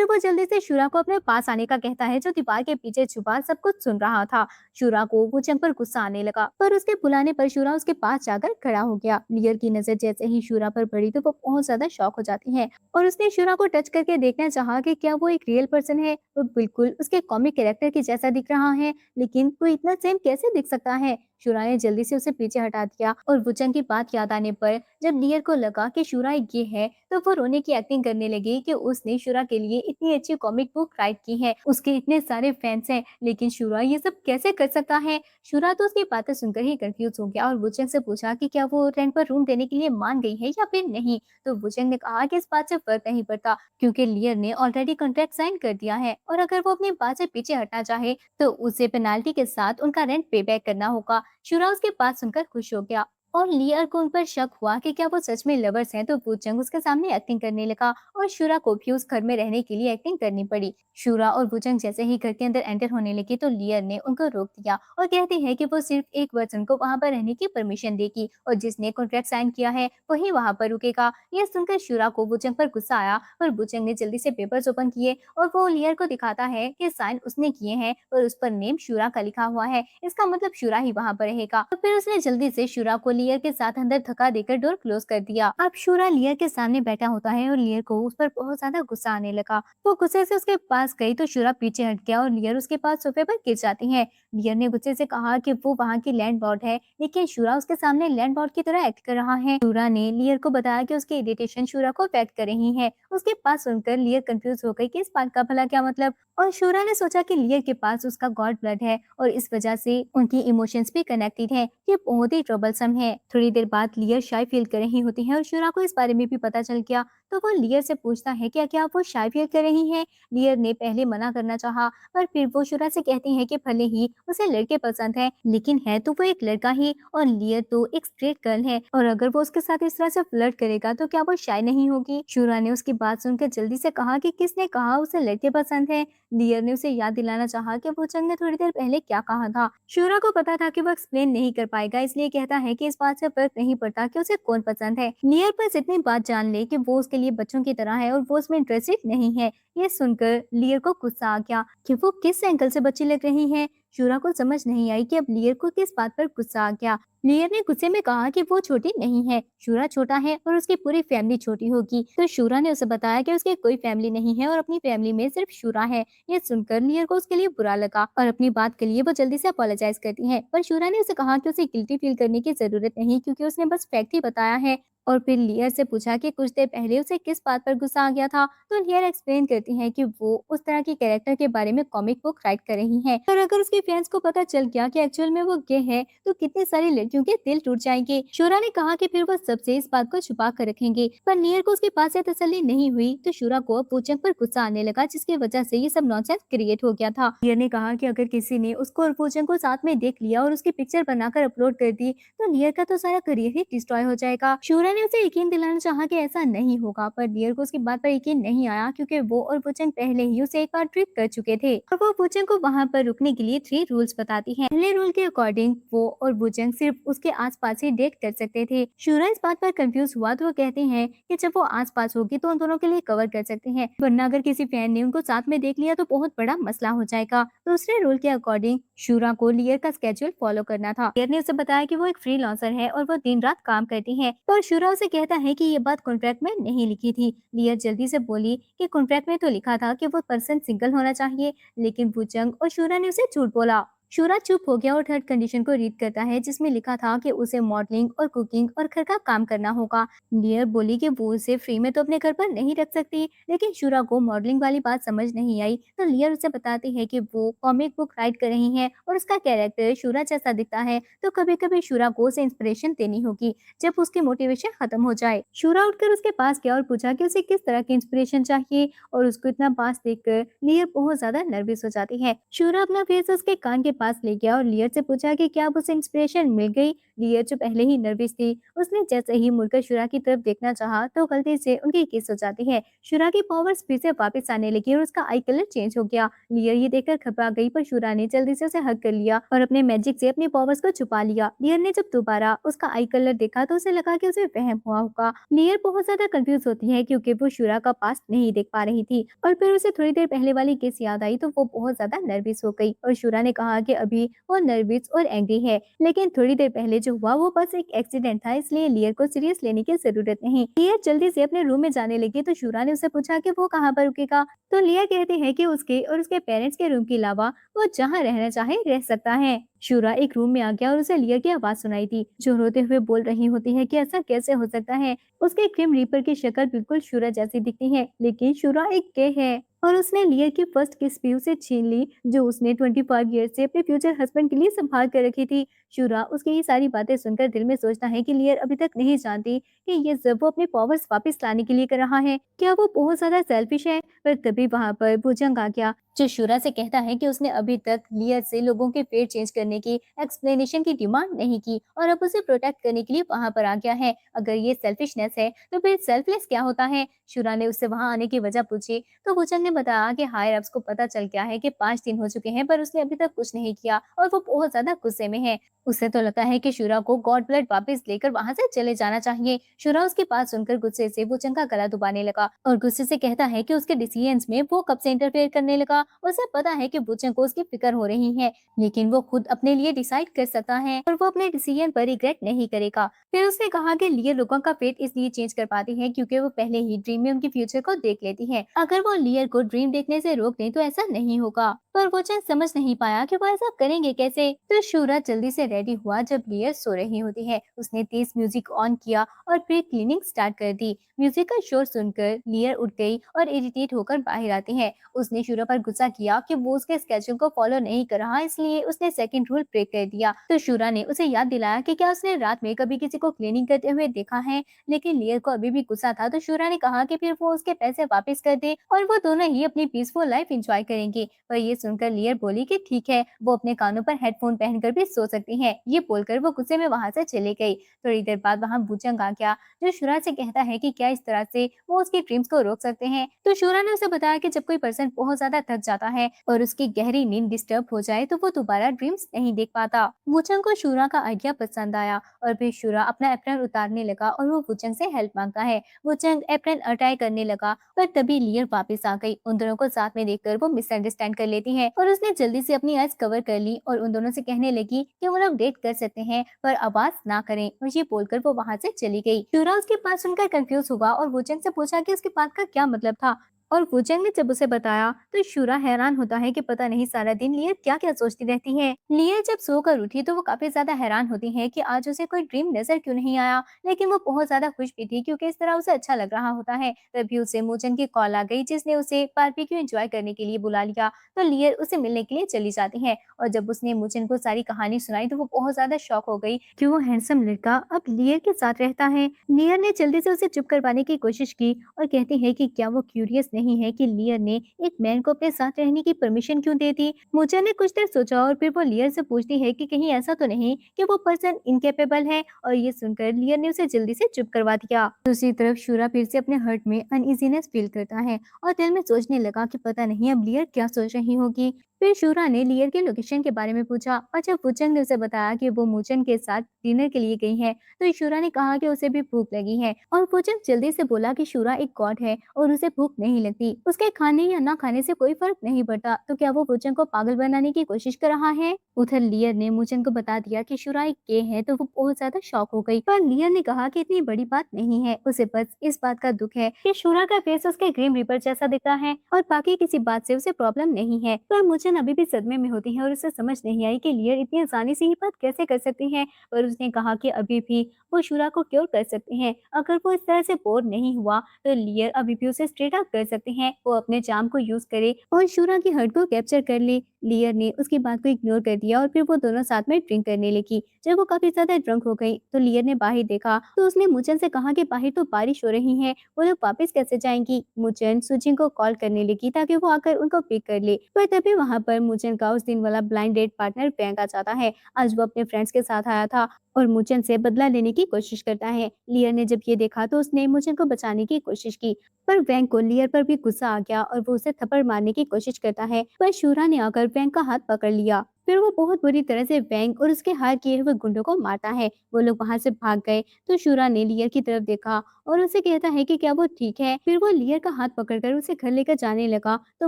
S1: वो जल्दी से शूरा को अपने पास आने का कहता है, जो दीवार के पीछे छुपा सब कुछ सुन रहा था। शूरा को वुचंग पर गुस्सा आने लगा, पर उसके बुलाने पर शूरा उसके पास जाकर खड़ा हो गया। लियर की नजर जैसे ही शूरा पर पड़ी तो वो बहुत ज्यादा शॉक हो जाती है और उसने शूरा को टच करके देखना चाहा कि क्या वो एक रियल पर्सन है। वो बिल्कुल उसके कॉमिक कैरेक्टर के जैसा दिख रहा है, लेकिन वो इतना सेम कैसे दिख सकता है। शूरा ने जल्दी से उसे पीछे हटा दिया और वुचंग की बात याद आने पर जब लियर को लगा कि शूरा ये है तो वो रोने की एक्टिंग करने लगी कि उसने शूरा के लिए इतनी अच्छी कॉमिक बुक राइट की है, उसके इतने सारे फैंस हैं, लेकिन शूरा ये सब कैसे कर सकता है। शूरा तो उसकी बातें सुनकर ही कंफ्यूज हो गया और वुचंग से पूछा कि क्या वो रेंट पर रूम देने के लिए मान गई है या फिर नहीं। तो वुचंग ने कहा कि इस बात से फर्क नहीं पड़ता क्योंकि लियर ने ऑलरेडी कॉन्ट्रैक्ट साइन कर दिया है और अगर वो अपनी बात से पीछे हटना चाहे तो उसे पेनाल्टी के साथ उनका रेंट पे बैक करना होगा। शूरा उसकी बात सुनकर खुश हो गया और लियर को उन पर शक हुआ कि क्या वो सच में लवर्स हैं, तो वुचंग उसके सामने एक्टिंग करने लगा और शूरा को भी उस घर में रहने के लिए एक्टिंग करनी पड़ी। शूरा और वुचंग जैसे ही घर के अंदर एंटर होने लगे तो लियर ने उनको रोक दिया और कहती है कि वो सिर्फ एक पर्सन को वहां पर रहने की परमिशन देगी और जिसने कॉन्ट्रैक्ट साइन किया है वही वहां पर रुकेगा। यह सुनकर शूरा को वुचंग पर गुस्सा आया और वुचंग ने जल्दी से पेपर्स ओपन किए और वो लियर को दिखाता है कि साइन उसने किए हैं और उस पर नेम शूरा का लिखा हुआ है, इसका मतलब शूरा ही वहां पर रहेगा। और फिर उसने जल्दी से शूरा को लियर के साथ अंदर धक्का देकर डोर क्लोज कर दिया। अब शूरा लियर के सामने बैठा होता है और लियर को उस पर बहुत ज्यादा गुस्सा आने लगा। वो गुस्से से उसके पास गई तो शूरा पीछे हट गया और लियर उसके पास सोफे पर गिर जाती है। लियर ने गुस्से से कहा कि वो वहाँ की लैंडलॉर्ड है, लेकिन शूरा उसके सामने लैंडलॉर्ड की तरह एक्ट कर रहा है। शूरा ने लियर को बताया कि उसकी इरिटेशन शूरा को अफेक्ट कर रही है। उसके पास सुनकर लियर कंफ्यूज हो गई कि इस बात का भला क्या मतलब, और शूरा ने सोचा कि लियर के पास उसका गॉड ब्लड है और इस वजह से उनकी इमोशंस भी कनेक्टेड है। ये बहुत ही ट्रबलसम है। थोड़ी देर बाद लियर शाय फील कर रही होती है और शूरा को इस बारे में भी पता चल गया, तो वो लियर से पूछता है कि क्या वो शाय फील कर रही है। लियर ने पहले मना करना चाहा, पर फिर वो शूरा से कहती है कि भले ही उसे लड़के पसंद है, लेकिन है तो वो एक लड़का ही और लियर तो एक स्ट्रेट गर्ल है और अगर वो उसके साथ इस तरह से फ्लर्ट करेगा तो क्या वो शाय नहीं होगी। शूरा ने उसकी बात सुनकर जल्दी से कहा कि किसने कहा उसे लड़के पसंद है। लियर ने उसे याद दिलाना चाहा कि वुचंग ने थोड़ी देर पहले क्या कहा था। शूरा को पता था कि वो एक्सप्लेन नहीं कर पाएगा, इसलिए कहता है कि इस बात से फर्क नहीं पड़ता कि उसे कौन पसंद है। लियर बस इतनी बात जान ले कि वो उसके लिए बच्चों की तरह है और वो उसमें इंटरेस्टेड नहीं है। ये सुनकर लियर को गुस्सा आ गया कि वो किस एंगल से बच्ची लग रही है। शूरा को समझ नहीं आई कि अब लियर को किस बात पर गुस्सा आ गया। लियर ने गुस्से में कहा कि वो छोटी नहीं है, शूरा छोटा है और उसकी पूरी फैमिली छोटी होगी। तो शूरा ने उसे बताया कि उसकी कोई फैमिली नहीं है और अपनी फैमिली में सिर्फ शूरा है। ये सुनकर लियर को उसके लिए बुरा लगा और अपनी बात के लिए वो जल्दी से अपोलोजाइज करती है। पर शूरा ने उसे कहा कि उसे गिल्टी फील करने की जरूरत नहीं, क्योंकि उसने बस फैक्ट ही बताया है। और फिर लियर से पूछा कि कुछ देर पहले उसे किस बात पर गुस्सा आ गया था। तो लियर एक्सप्लेन करती है कि वो उस तरह के कैरेक्टर के बारे में कॉमिक बुक राइट कर रही है, और अगर उसके फैंस को पता चल गया कि एक्चुअल में वो गे है तो कितनी सारी लड़कियों के दिल टूट जाएंगे। शूरा ने कहा कि फिर वो सबसे इस बात को छुपा कर रखेंगे, पर लियर को उसके पास से तसल्ली नहीं हुई। तो शूरा को पूचंग पर गुस्सा आने लगा, जिसकी वजह से ये सब नॉनसेंस क्रिएट हो गया था। लियर ने कहा कि अगर किसी ने उसको और पूचंग को साथ में देख लिया और उसकी पिक्चर बनाकर अपलोड कर दी तो लियर का तो सारा करियर ही डिस्ट्रॉय हो जाएगा। शूरा ने उसे यकीन दिलाना चाहा कि ऐसा नहीं होगा, पर लियर को उसकी बात पर यकीन नहीं आया, क्योंकि वो और पूचंग पहले ही उसे एक बार ट्रिक कर चुके थे। और वो पूचंग को वहाँ पर रुकने के लिए 3 रूल्स बताती है। पहले रूल के अकॉर्डिंग वो और पूचंग सिर्फ उसके आसपास ही डेट कर सकते थे। शूरा इस बात पर कंफ्यूज हुआ तो वो कहते हैं कि जब वो आसपास होगी तो उन दोनों के लिए कवर कर सकते हैं, वरना अगर किसी फैन ने उनको साथ में देख लिया तो बहुत बड़ा मसला हो जाएगा। दूसरे रूल के अकॉर्डिंग शूरा को लियर का स्केड्यूल फॉलो करना था। लियर ने उसे बताया कि वो एक फ्रीलांसर है और वो दिन रात काम करती है, पर शूरा उसे कहता है कि ये बात कॉन्ट्रैक्ट में नहीं लिखी थी। लियर जल्दी से बोली कि कॉन्ट्रैक्ट में तो लिखा था कि वो पर्सन सिंगल होना चाहिए, लेकिन वुचंग और शूरा ने उसे झूठ बोला। शूरा चुप हो गया और थर्ड कंडीशन को रीड करता है, जिसमें लिखा था कि उसे मॉडलिंग और कुकिंग और घर का काम करना होगा। लियर बोली कि वो उसे फ्री में तो अपने घर पर नहीं रख सकती, लेकिन शूरा को मॉडलिंग वाली बात समझ नहीं आई। तो लियर उसे बताती है कि वो कॉमिक बुक राइट कर रही है और उसका कैरेक्टर शूरा जैसा दिखता है, तो कभी कभी शूरा को उसे इंस्पिरेशन देनी होगी जब उसकी मोटिवेशन खत्म हो जाए। शूरा उठकर उसके पास गया और पूछा कि उसे किस तरह की इंस्पिरेशन चाहिए, और उसको इतना पास देखकर लियर बहुत ज्यादा नर्वस हो जाती है। शूरा अपना फेस उसके कान के पास ले गया और लियर से पूछा कि क्या अब उसे इंस्पिरेशन मिल गई। लियर जो पहले ही नर्वस थी, उसने जैसे ही मुड़कर शूरा की तरफ देखना चाहा तो गलती से उनकी किस हो जाती है। शूरा की पावर्स फिर से वापस आने लगी और उसका आई कलर चेंज हो गया। लियर ये देखकर घबरा गई, पर शूरा ने जल्दी से उसे हग कर लिया और अपने मैजिक से अपनी पावर्स को छुपा लिया। लियर ने जब दोबारा उसका आई कलर देखा तो उसे लगा कि उसे वहम हुआ होगा। लियर बहुत ज्यादा कंफ्यूज होती है, क्योंकि वो शूरा का पास्ट नहीं देख पा रही थी, और फिर उसे थोड़ी देर पहले वाली किस याद आई तो वो बहुत ज्यादा नर्वस हो गई। और शूरा ने कहा कि अभी वो नर्वस और एंग्री है, लेकिन थोड़ी देर पहले जो हुआ वो बस एक एक्सीडेंट था, इसलिए लियर को सीरियस लेने की जरूरत नहीं। लियर जल्दी से अपने रूम में जाने लगी तो शूरा ने उससे पूछा कि वो कहाँ पर रुकेगा। तो लियर कहती है कि उसके और उसके पेरेंट्स के रूम के अलावा वो जहाँ रहना चाहे रह सकता है। शूरा एक रूम में आ गया और उसे लियर की आवाज सुनाई थी, जो रोते हुए बोल रही होती है कि ऐसा कैसे हो सकता है। उसके ग्रिम रीपर की शक्ल बिल्कुल शूरा जैसी दिखती है, लेकिन शूरा एक गे है और उसने लियर की फर्स्ट किस भी उसे छीन ली, जो उसने 25 ईयर से अपने फ्यूचर हस्बैंड के लिए संभाल कर रखी थी। शूरा उसकी ये सारी बातें सुनकर दिल में सोचता है कि लियर अभी तक नहीं जानती कि ये सब वो अपने पावर्स वापस लाने के लिए कर रहा है। क्या वो बहुत ज्यादा सेल्फिश है? पर तभी वहां पर भुजंग आ गया, जो शूरा से कहता है कि उसने अभी तक लियर से लोगों के फेट चेंज करने की एक्सप्लेनेशन की डिमांड नहीं की और अब उसे प्रोटेक्ट करने के लिए वहां पर आ गया है। अगर ये सेल्फिशनेस है तो फिर सेल्फलेस क्या होता है? शूरा ने उससे वहां आने की वजह पूछी तो भुजंग ने बताया कि हायर अप्स को पता चल गया है कि 5 दिन हो चुके हैं, पर उसने अभी तक कुछ नहीं किया और वो बहुत ज्यादा गुस्से में है। उसे तो लगता है कि शूरा को गॉड ब्लड वापस लेकर वहां से चले जाना चाहिए। शूरा उसकी बात सुनकर गुस्से से भुजंग का गला दबाने लगा और गुस्से से कहता है कि उसके डिसीजंस में वो कब से इंटरफेयर करने लगा। उसे पता है कि भुजंग को उसकी फिक्र हो रही है, लेकिन वो खुद अपने लिए डिसाइड कर सकता है और वो अपने डिसीजन पर रिग्रेट नहीं करेगा। फिर उसने कहा कि लियर लोगों का फेट इसलिए चेंज कर पाती है क्योंकि वो पहले ही ड्रीम में उनके फ्यूचर को देख लेती है। अगर वो लियर को ड्रीम देखने से रोक दे तो ऐसा नहीं होगा, पर वो चंद समझ नहीं पाया कि वो ऐसा करेंगे कैसे। तो शूरा जल्दी से रेडी हुआ जब लियर सो रही होती है। उसने तेज म्यूजिक ऑन किया और फिर क्लीनिंग स्टार्ट कर दी। म्यूजिक का शोर सुनकर लियर उठ गई और इरिटेट होकर बाहर आती है। उसने शूरा पर गुस्सा किया कि वो उसके स्केड्यूल को फॉलो नहीं कर रहा, इसलिए उसने सेकंड रूल ब्रेक कर दिया। तो शूरा ने उसे याद दिलाया कि क्या उसने रात में कभी किसी को क्लीनिंग करते हुए देखा है, लेकिन लियर को अभी भी गुस्सा था। तो शूरा ने कहा कि फिर वो उसके पैसे वापस कर दे और वो दोनों ही अपनी पीसफुल लाइफ एंजॉय करेंगे। पर ये सुनकर लियर बोली कि ठीक है, वो अपने कानों पर हेडफोन पहनकर भी सो सकती है। ये बोलकर वो गुस्से में वहाँ से चली गई। थोड़ी देर बाद वहाँ बुचंग आ गया, जो शूरा से कहता है कि क्या इस तरह से वो उसकी ड्रीम्स को रोक सकते हैं। तो शूरा ने उसे बताया कि जब कोई पर्सन बहुत ज्यादा थक जाता है और उसकी गहरी नींद डिस्टर्ब हो जाए तो वो दोबारा ड्रीम्स नहीं देख पाता। बुचंग को शूरा का आइडिया पसंद आया और फिर शूरा अपना एप्रन उतारने लगा और वो बुचंग से हेल्प मांगता है। बुचंग एप्रन अटैक करने लगा, पर तभी लियर वापस आ गई। उन दोनों को साथ में देखकर वो मिसअंडरस्टैंड कर लेती है और उसने जल्दी से अपनी आइज कवर कर ली और उन दोनों से कहने लगी कि वो लोग डेट कर सकते हैं पर आवाज ना करें, और ये बोलकर वो वहाँ से चली गई। शूरा उसके पास सुनकर कंफ्यूज हुआ और बुचंग से पूछा कि उसकी बात का क्या मतलब था, और वुचेंग ने जब उसे बताया तो शूरा हैरान होता है कि पता नहीं सारा दिन लियर क्या क्या सोचती रहती है। लियर जब सोकर उठी तो वो काफी ज्यादा हैरान होती है कि आज उसे कोई ड्रीम नजर क्यों नहीं आया, लेकिन वो बहुत ज्यादा खुश भी थी क्योंकि इस तरह उसे अच्छा लग रहा होता है। तभी उसे मोचन की कॉल आ गई जिसने उसे बारबेक्यू एंजॉय करने के लिए बुला लिया। तो लियर उसे मिलने के लिए चली जाती है और जब उसने मोचन को सारी कहानी सुनाई तो वो बहुत ज्यादा शॉक हो गई कि वो हैंडसम लड़का अब लियर के साथ रहता है। लियर ने जल्दी से उसे चुप करवाने की कोशिश की और कहती है कि क्या वो क्यूरियस नहीं है कि लियर ने एक मैन को अपने साथ रहने की परमिशन क्यों दे दी। मुझे ने कुछ देर सोचा और फिर वो लियर से पूछती है कि कहीं ऐसा तो नहीं कि वो पर्सन इनकेपेबल है, और ये सुनकर लियर ने उसे जल्दी से चुप करवा दिया। दूसरी तरफ शूरा फिर से अपने हर्ट में अनइजीनेस फील करता है और दिल में सोचने लगा कि पता नहीं अब लियर क्या सोच रही होगी। फिर शूरा ने लियर के लोकेशन के बारे में पूछा और जब वुचंग ने उसे बताया कि वो मुचन के साथ डिनर के लिए गई है तो शूरा ने कहा कि उसे भी भूख लगी है, और वुचंग जल्दी से बोला कि शूरा एक गॉड है और उसे भूख नहीं लगती, उसके खाने या ना खाने से कोई फर्क नहीं पड़ता। तो क्या वो वुचंग को पागल बनाने की कोशिश कर रहा है। उधर लियर ने मुचन को बता दिया कि शूरा एक गे है तो वो बहुत ज्यादा शॉक हो गई, पर लियर ने कहा कि इतनी बड़ी बात नहीं है, उसे बस इस बात का दुख है कि शूरा का फेस उसके ग्रीम रिपर जैसा दिखता है और बाकी किसी बात से उसे प्रॉब्लम नहीं है। पर मुचन अभी भी सदमे में होती है और उसे समझ नहीं आई कि लियर इतनी आसानी से ही बात कैसे कर सकती है। पर उसने कहा कि अभी भी वो शूरा को क्योर कर सकते हैं, अगर वो इस तरह से बोर नहीं हुआ तो लियर अभी भी उसे स्ट्रेट अप कर सकते हैं। वो अपने चार्म को यूज करे और शूरा की हर्ट को कैप्चर कर ले। लियर ने उसकी बात को इग्नोर कर दिया और फिर वो दोनों साथ में ड्रिंक करने लगी। जब वो काफी ज्यादा ड्रंक हो गई तो लियर ने बाहर देखा तो उसने मुचन से कहा कि बाहर तो बारिश हो रही है, वो लोग वापस कैसे जाएंगी। मुचन सुजिन को कॉल करने लगी ताकि वो आकर उनको पिक कर ले, पर तभी वहाँ पर मुचन का उस दिन वाला ब्लाइंड डेट पार्टनर बैंक आ जाता है। आज वो अपने फ्रेंड्स के साथ आया था और मुचन से बदला लेने की कोशिश करता है। लियर ने जब ये देखा तो उसने मुचन को बचाने की कोशिश की, पर वैंग को लियर पर भी गुस्सा आ गया और वो उसे थप्पड़ मारने की कोशिश करता है, पर शूरा ने आकर वैंग का हाथ पकड़ लिया। फिर वो बहुत बुरी तरह से वैंग और उसके हार किए हुए गुंडों को मारता है। वो लोग वहां से भाग गए तो शूरा ने लियर की तरफ देखा और उसे कहता है कि क्या वो ठीक है। फिर वो लियर का हाथ पकड़कर उसे घर लेकर जाने लगा तो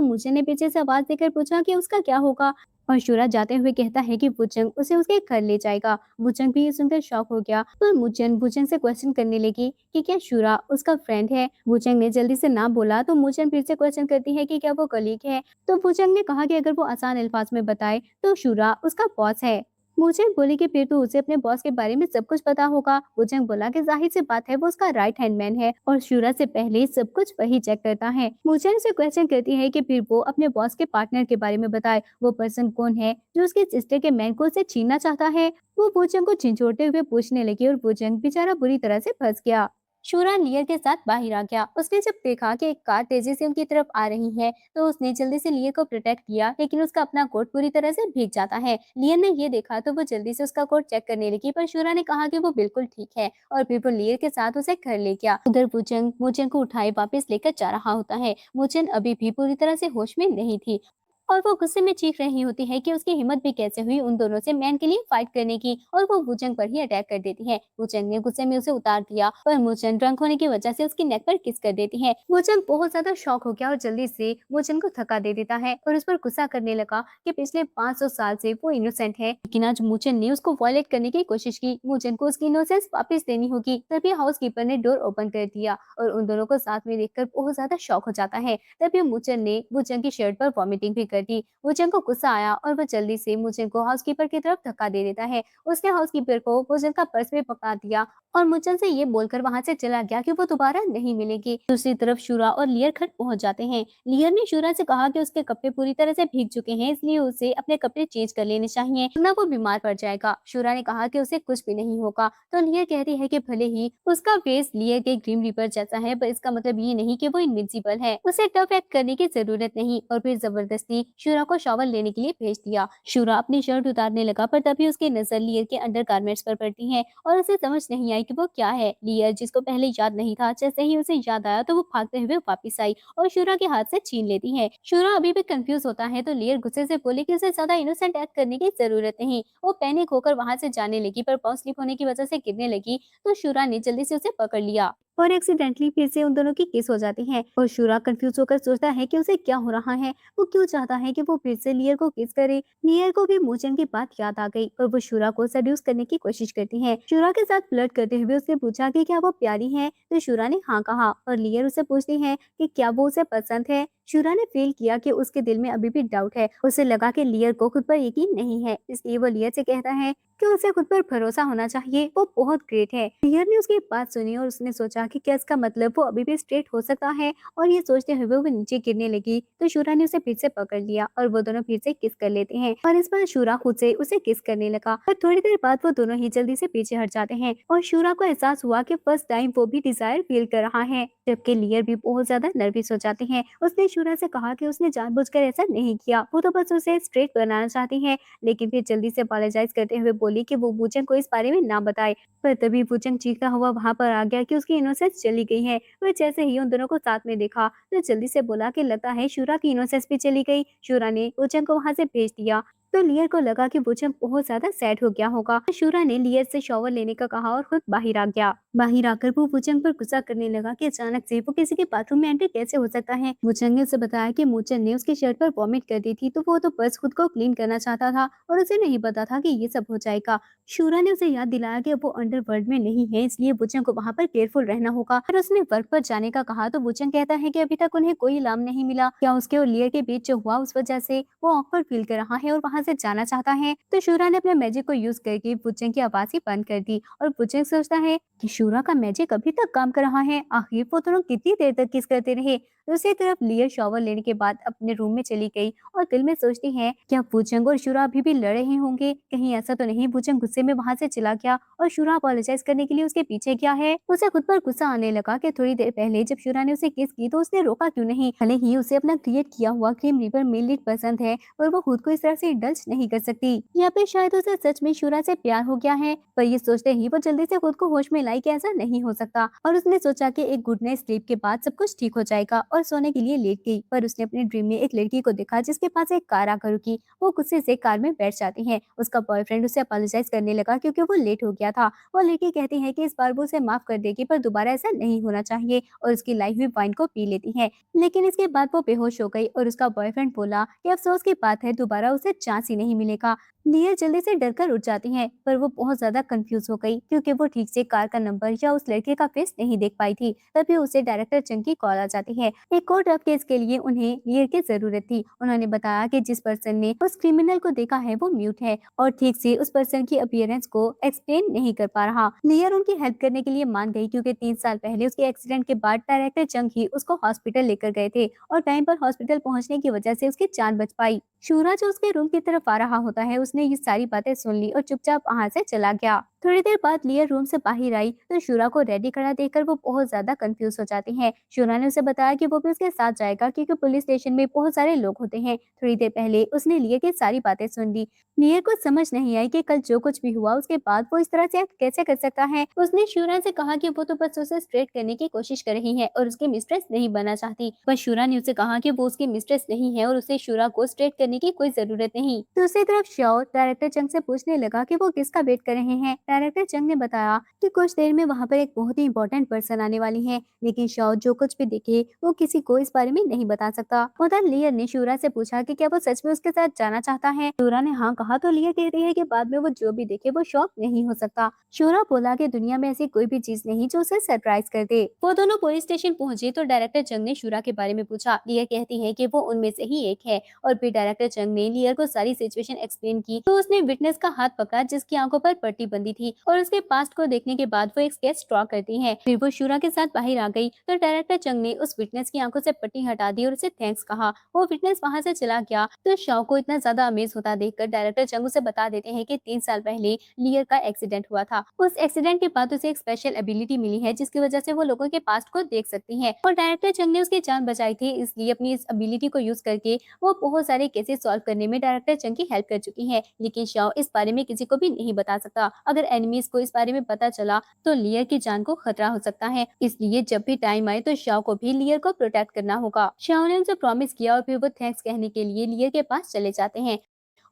S1: मुझे ने पीछे से आवाज देकर पूछा कि उसका क्या होगा, और शूरा जाते हुए कहता है कि बुचंग उसे उसके घर ले जाएगा। बुचंग भी ये सुनकर शॉक हो गया, पर मुचन बुचंग से क्वेश्चन करने लगी कि क्या शूरा उसका फ्रेंड है। बुचंग ने जल्दी से ना बोला तो मुचन फिर से क्वेश्चन करती है कि क्या वो कलीग है। तो बुचंग ने कहा कि अगर वो आसान अल्फाज में बताए तो शूरा उसका बॉस है। मुचंग बोली कि फिर तो उसे अपने बॉस के बारे में सब कुछ पता होगा। बुचंग बोला कि जाहिर सी बात है वो उसका राइट हैंड मैन है और शूरा से पहले सब कुछ वही चेक करता है। मुचंग से क्वेश्चन करती है कि फिर वो अपने बॉस के पार्टनर के बारे में बताए, वो पर्सन कौन है जो उसके सिस्टर के मैन को उसे छीनना चाहता है। वो बुचंग को झिझोड़ते हुए पूछने लगी और बुचंग बेचारा बुरी तरह से फंस गया। शूरा लियर के साथ बाहर आ गया। उसने जब देखा कि एक कार तेजी से उनकी तरफ आ रही है तो उसने जल्दी से लियर को प्रोटेक्ट किया, लेकिन उसका अपना कोट पूरी तरह से भीग जाता है। लियर ने ये देखा तो वो जल्दी से उसका कोट चेक करने लगी, पर शूरा ने कहा कि वो बिल्कुल ठीक है और फिर वो लियर के साथ उसे घर ले गया। उधर मुचन मुचन को उठाए वापस लेकर जा रहा होता है। मुचन अभी भी पूरी तरह से होश में नहीं थी और वो गुस्से में चीख रही होती है कि उसकी हिम्मत भी कैसे हुई उन दोनों से मैन के लिए फाइट करने की, और वो वुचंग पर ही अटैक कर देती है। वुचंग ने गुस्से में उसे उतार दिया, पर वुचंग ड्रंक होने की वजह से उसकी नेक पर किस कर देती है। वुचंग बहुत ज्यादा शॉक हो गया और जल्दी से वुचंग को थका दे देता है और उस पर गुस्सा करने लगा कि पिछले 500 साल से वो इनोसेंट है, लेकिन आज वुचंग ने उसको वायलेट करने की कोशिश की। वुचंग को उसकी इनोसेंस वापस देनी होगी। तभी हाउस कीपर ने डोर ओपन कर दिया और उन दोनों को साथ में देखकर बहुत ज्यादा शॉक हो जाता है। तभी वुचंग ने वुचंग की शर्ट पर वॉमिटिंग भी कर दी। वुचंग को गुस्सा आया और वो जल्दी से मुचन को हाउसकीपर की तरफ धक्का दे देता है। उसने हाउसकीपर को मुचन का पर्स भी पकड़ा दिया और मुचन से ये बोलकर वहां से चला गया कि वो दोबारा नहीं मिलेगी। दूसरी तरफ शूरा और लियर घर पहुंच जाते हैं। लियर ने शूरा से कहा कि उसके कपड़े पूरी तरह से भीग चुके हैं, इसलिए उसे अपने कपड़े चेंज कर लेने चाहिए वरना वो बीमार पड़ जाएगा। शूरा ने कहा कि उसे कुछ भी नहीं होगा, तो लियर कहती है कि भले ही उसका फेस लियर के ग्रीम रीपर जैसा है, पर इसका मतलब ये नहीं कि वो इनविंसिबल है। उसे टफ एक्ट करने की जरूरत नहीं, और फिर जबरदस्ती ही शूरा को शॉवर लेने के लिए भेज दिया। शूरा अपनी शर्ट उतारने लगा, पर तभी उसकी नजर लियर के अंडरगारमेंट्स पर पड़ती है और उसे समझ नहीं आई कि वो क्या है। लियर, जिसको पहले याद नहीं था, जैसे ही उसे याद आया तो वो भागते हुए वापस आई और शूरा के हाथ से छीन लेती है। शूरा अभी भी कंफ्यूज होता है तो लियर गुस्से से बोले कि उसे ज्यादा इनोसेंट एक्ट करने की जरूरत नहीं। वो पैनिक होकर वहां से जाने लगी, पर पाँव स्लिप होने की वजह से गिरने लगी तो शूरा ने जल्दी से उसे पकड़ लिया और एक्सीडेंटली फिर से उन दोनों की किस हो जाती है। और शूरा कंफ्यूज होकर सोचता है कि उसे क्या हो रहा है। वो क्यों चाहता है कि वो फिर से लियर को किस करे। लियर को भी मूचन की बात याद आ गई और वो शूरा को सेड्यूस करने की कोशिश करती है। शूरा के साथ फ्लर्ट करते हुए उससे पूछा कि क्या वो प्यारी है, तो शूरा ने हाँ कहा और लियर उसे पूछती है कि क्या वो उसे पसंद है। शूरा ने फील किया कि उसके दिल में अभी भी डाउट है। उसे लगा कि लियर को खुद पर यकीन नहीं है, इसलिए वो लियर से कहता है कि उसे खुद पर भरोसा होना चाहिए, वो बहुत ग्रेट है। लियर ने उसकी बात सुनी और उसने सोचा कि क्या इसका मतलब वो अभी भी स्ट्रेट हो सकता है। और ये सोचते हुए वो नीचे गिरने लगी तो शूरा ने उसे फिर से पकड़ लिया और वो दोनों फिर से किस कर लेते हैं। और इस पर शूरा खुद से उसे किस करने लगा, पर थोड़ी देर बाद वो दोनों ही जल्दी से पीछे हट जाते हैं और शूरा को एहसास हुआ कि फर्स्ट टाइम वो भी डिजायर फील कर रहा है। जबकि लियर भी बहुत ज्यादा नर्वस हो जाती है। उसने शूरा से कहा कि उसने जानबूझकर ऐसा नहीं किया, वो तो बस उसे स्ट्रेट बनाना चाहती है। लेकिन फिर जल्दी से अपोलोजाइज करते हुए बोली कि वो वूचन को इस बारे में ना बताए। पर तभी वूचन चीखता हुआ वहां पर आ गया कि उसकी इनोसेंस चली गई है। वह जैसे ही उन दोनों को साथ में देखा तो जल्दी से बोला कि लगता है शूरा की इनोसेंस भी चली गई। शूरा ने वूचन को वहां से भेज दिया तो लियर को लगा कि वूचन बहुत ज्यादा सैड हो गया होगा। शूरा ने लियर से शॉवर लेने का कहा और खुद बाहर आ गया। बाहर आकर वो वूचन पर गुस्सा करने लगा कि अचानक से वो किसी के बाथरूम में एंटर कैसे हो सकता है। वूचन ने उसे बताया कि मूचन ने उसकी शर्ट पर वॉमिट कर दी थी, तो वो तो बस खुद को क्लीन करना चाहता था और उसे नहीं पता था कि ये सब हो जाएगा। शूरा ने उसे याद दिलाया कि वो अंडरवर्ल्ड में नहीं है, इसलिए वूचन को वहां पर केयरफुल रहना होगा। और उसने वर्क पर जाने का कहा तो वूचन कहता है कि अभी तक उन्हें कोई अलार्म नहीं मिला। क्या उसके और लियर के बीच जो हुआ उस वजह से वो ऑकवर्ड फील कर रहा है और वहां से जाना चाहता है। तो शूरा ने अपने मैजिक को यूज करके वूचन की आवाज ही बंद कर दी और वूचन सोचता है कि शूरा का मैजिक अभी तक काम कर रहा है। आखिर वो दोनों कितनी देर तक किस करते रहे। दूसरी तरफ लियर शॉवर लेने के बाद अपने रूम में चली गई और दिल में सोचती है क्या वूचंग और शूरा अभी भी लड़ रहे होंगे। कहीं ऐसा तो नहीं वूचंग गुस्से में वहां से चला गया और शूरा अपोलोजाइज करने के लिए उसके पीछे गया है। उसे खुद पर गुस्सा आने लगा कि थोड़ी देर पहले जब शूरा ने उसे किस की तो उसने रोका क्यों नहीं। भले ही उसे अपना क्रिएट किया हुआ क्रीम रिपर मेल लीड पसंद है, पर वो खुद को इस तरह से इंडल्ज नहीं कर सकती। या फिर शायद उसे सच में शूरा से प्यार हो गया है। पर ये सोचते ही वो जल्दी से खुद को होश में लाई कि ऐसा नहीं हो सकता और उसने सोचा कि एक गुड नाइट स्लीप के बाद सब कुछ ठीक हो जाएगा और सोने के लिए लेट गई। पर उसने अपने ड्रीम में एक लड़की को देखा जिसके पास एक कार आकर रुकी। वो गुस्से से कार में बैठ जाती है। उसका बॉयफ्रेंड उसे अपोलोजाइज करने लगा क्योंकि वो लेट हो गया था। वो लड़की कहती है कि इस बार वो उसे माफ कर देगी, पर दोबारा ऐसा नहीं होना चाहिए और उसकी लाई हुई वाइन को पी लेती है। लेकिन इसके बाद वो बेहोश हो गई और उसका बॉयफ्रेंड बोला कि अफसोस की बात है, दोबारा उसे चांस ही नहीं मिलेगा। लियर जल्दी से डरकर उठ जाती है, पर वो बहुत ज्यादा कंफ्यूज हो गई क्योंकि वो ठीक से कार का नंबर या उस लड़के का फेस नहीं देख पाई थी। तभी उसे डायरेक्टर चंग की कॉल आ जाती है। एक और टफ केस के लिए उन्हें लियर की जरूरत थी। उन्होंने बताया कि जिस पर्सन ने उस क्रिमिनल को देखा है वो म्यूट है और ठीक से उस पर्सन की अपीयरेंस को एक्सप्लेन नहीं कर पा रहा। लियर उनकी हेल्प करने के लिए मान गई क्योंकि 3 साल पहले उसके एक्सीडेंट के बाद डायरेक्टर चंग ही उसको हॉस्पिटल लेकर गए थे और टाइम पर हॉस्पिटल पहुंचने की वजह से उसकी जान बच पाई। शूरा जो उसके रूम की तरफ आ रहा होता है उसने ये सारी बातें सुन ली और चुपचाप वहां से चला गया। थोड़ी देर बाद लियर रूम से बाहर आई तो शूरा को रेडी खड़ा देखकर वो बहुत ज्यादा कंफ्यूज हो जाती है। शूरा ने उसे बताया कि वो भी उसके साथ जाएगा क्योंकि पुलिस स्टेशन में बहुत सारे लोग होते हैं। थोड़ी देर पहले उसने लियर की सारी बातें सुन ली। लियर को समझ नहीं आई कि कल जो कुछ भी हुआ उसके बाद वो इस तरह से एक्ट कैसे कर सकता है। उसने शूरा से कहा कि वो तो बस उसे स्ट्रेट करने की कोशिश कर रही है और उसकी मिस्ट्रेस नहीं बनना चाहती। पर शूरा ने उसे कहा कि वो उसकी मिस्ट्रेस नहीं है और उसे शूरा को स्ट्रेट करने की कोई जरूरत नहीं। दूसरी तरफ श्याओ डायरेक्टर चंग से पूछने लगा कि वो किसका वेट कर रहे हैं। डायरेक्टर चंग ने बताया कि कुछ देर में वहाँ पर एक बहुत ही इंपॉर्टेंट पर्सन आने वाली है, लेकिन श्याओ जो कुछ भी देखे वो किसी को इस बारे में नहीं बता सकता। उधर लियर ने शूरा से पूछा कि क्या वो सच में उसके साथ जाना चाहता है। शूरा ने हाँ कहा तो लियर कहती है कि बाद में वो जो भी देखे वो शॉक नहीं हो सकता। शूरा बोला कि दुनिया में ऐसी कोई भी चीज नहीं जो उसे सरप्राइज कर दे। वो दोनों पुलिस स्टेशन पहुंचे तो डायरेक्टर चंग ने शूरा के बारे में पूछा। लियर कहती है कि वो उनमें से ही एक है और फिर डायरेक्टर चंग ने लियर को सारी सिचुएशन एक्सप्लेन की तो उसने विटनेस का हाथ पकड़ा जिसकी आंखों पर पट्टी बंधी थी। थी और उसके पास्ट को देखने के बाद वो एक स्केच ड्रॉ करती है। फिर वो शूरा के साथ बाहर आ गई तो डायरेक्टर चंग ने उस विटनेस की आंखों से पट्टी हटा दी और उसे थैंक्स कहा। वो विटनेस वहां से चला गया तो शाओ को इतना ज्यादा अमेज होता देखकर डायरेक्टर चंग उसे बता देते हैं कि 3 साल पहले लियर का एक्सीडेंट हुआ था। उस एक्सीडेंट के बाद उसे एक स्पेशल एबिलिटी मिली है जिसकी वजह से वो लोगों के पास्ट को देख सकती है और डायरेक्टर चंग ने उसकी जान बचाई थी, इसलिए अपनी इस एबिलिटी को यूज करके वो बहुत सारे केसेस सॉल्व करने में डायरेक्टर चंग की हेल्प कर चुकी है। लेकिन शाओ इस बारे में किसी को भी नहीं बता सकता। अगर एनिमीज को इस बारे में पता चला तो लियर की जान को खतरा हो सकता है, इसलिए जब भी टाइम आए तो शाओ को भी लियर को प्रोटेक्ट करना होगा। शाओ ने उनसे प्रॉमिस किया और फिर वो थैंक्स कहने के लिए लियर के पास चले जाते हैं।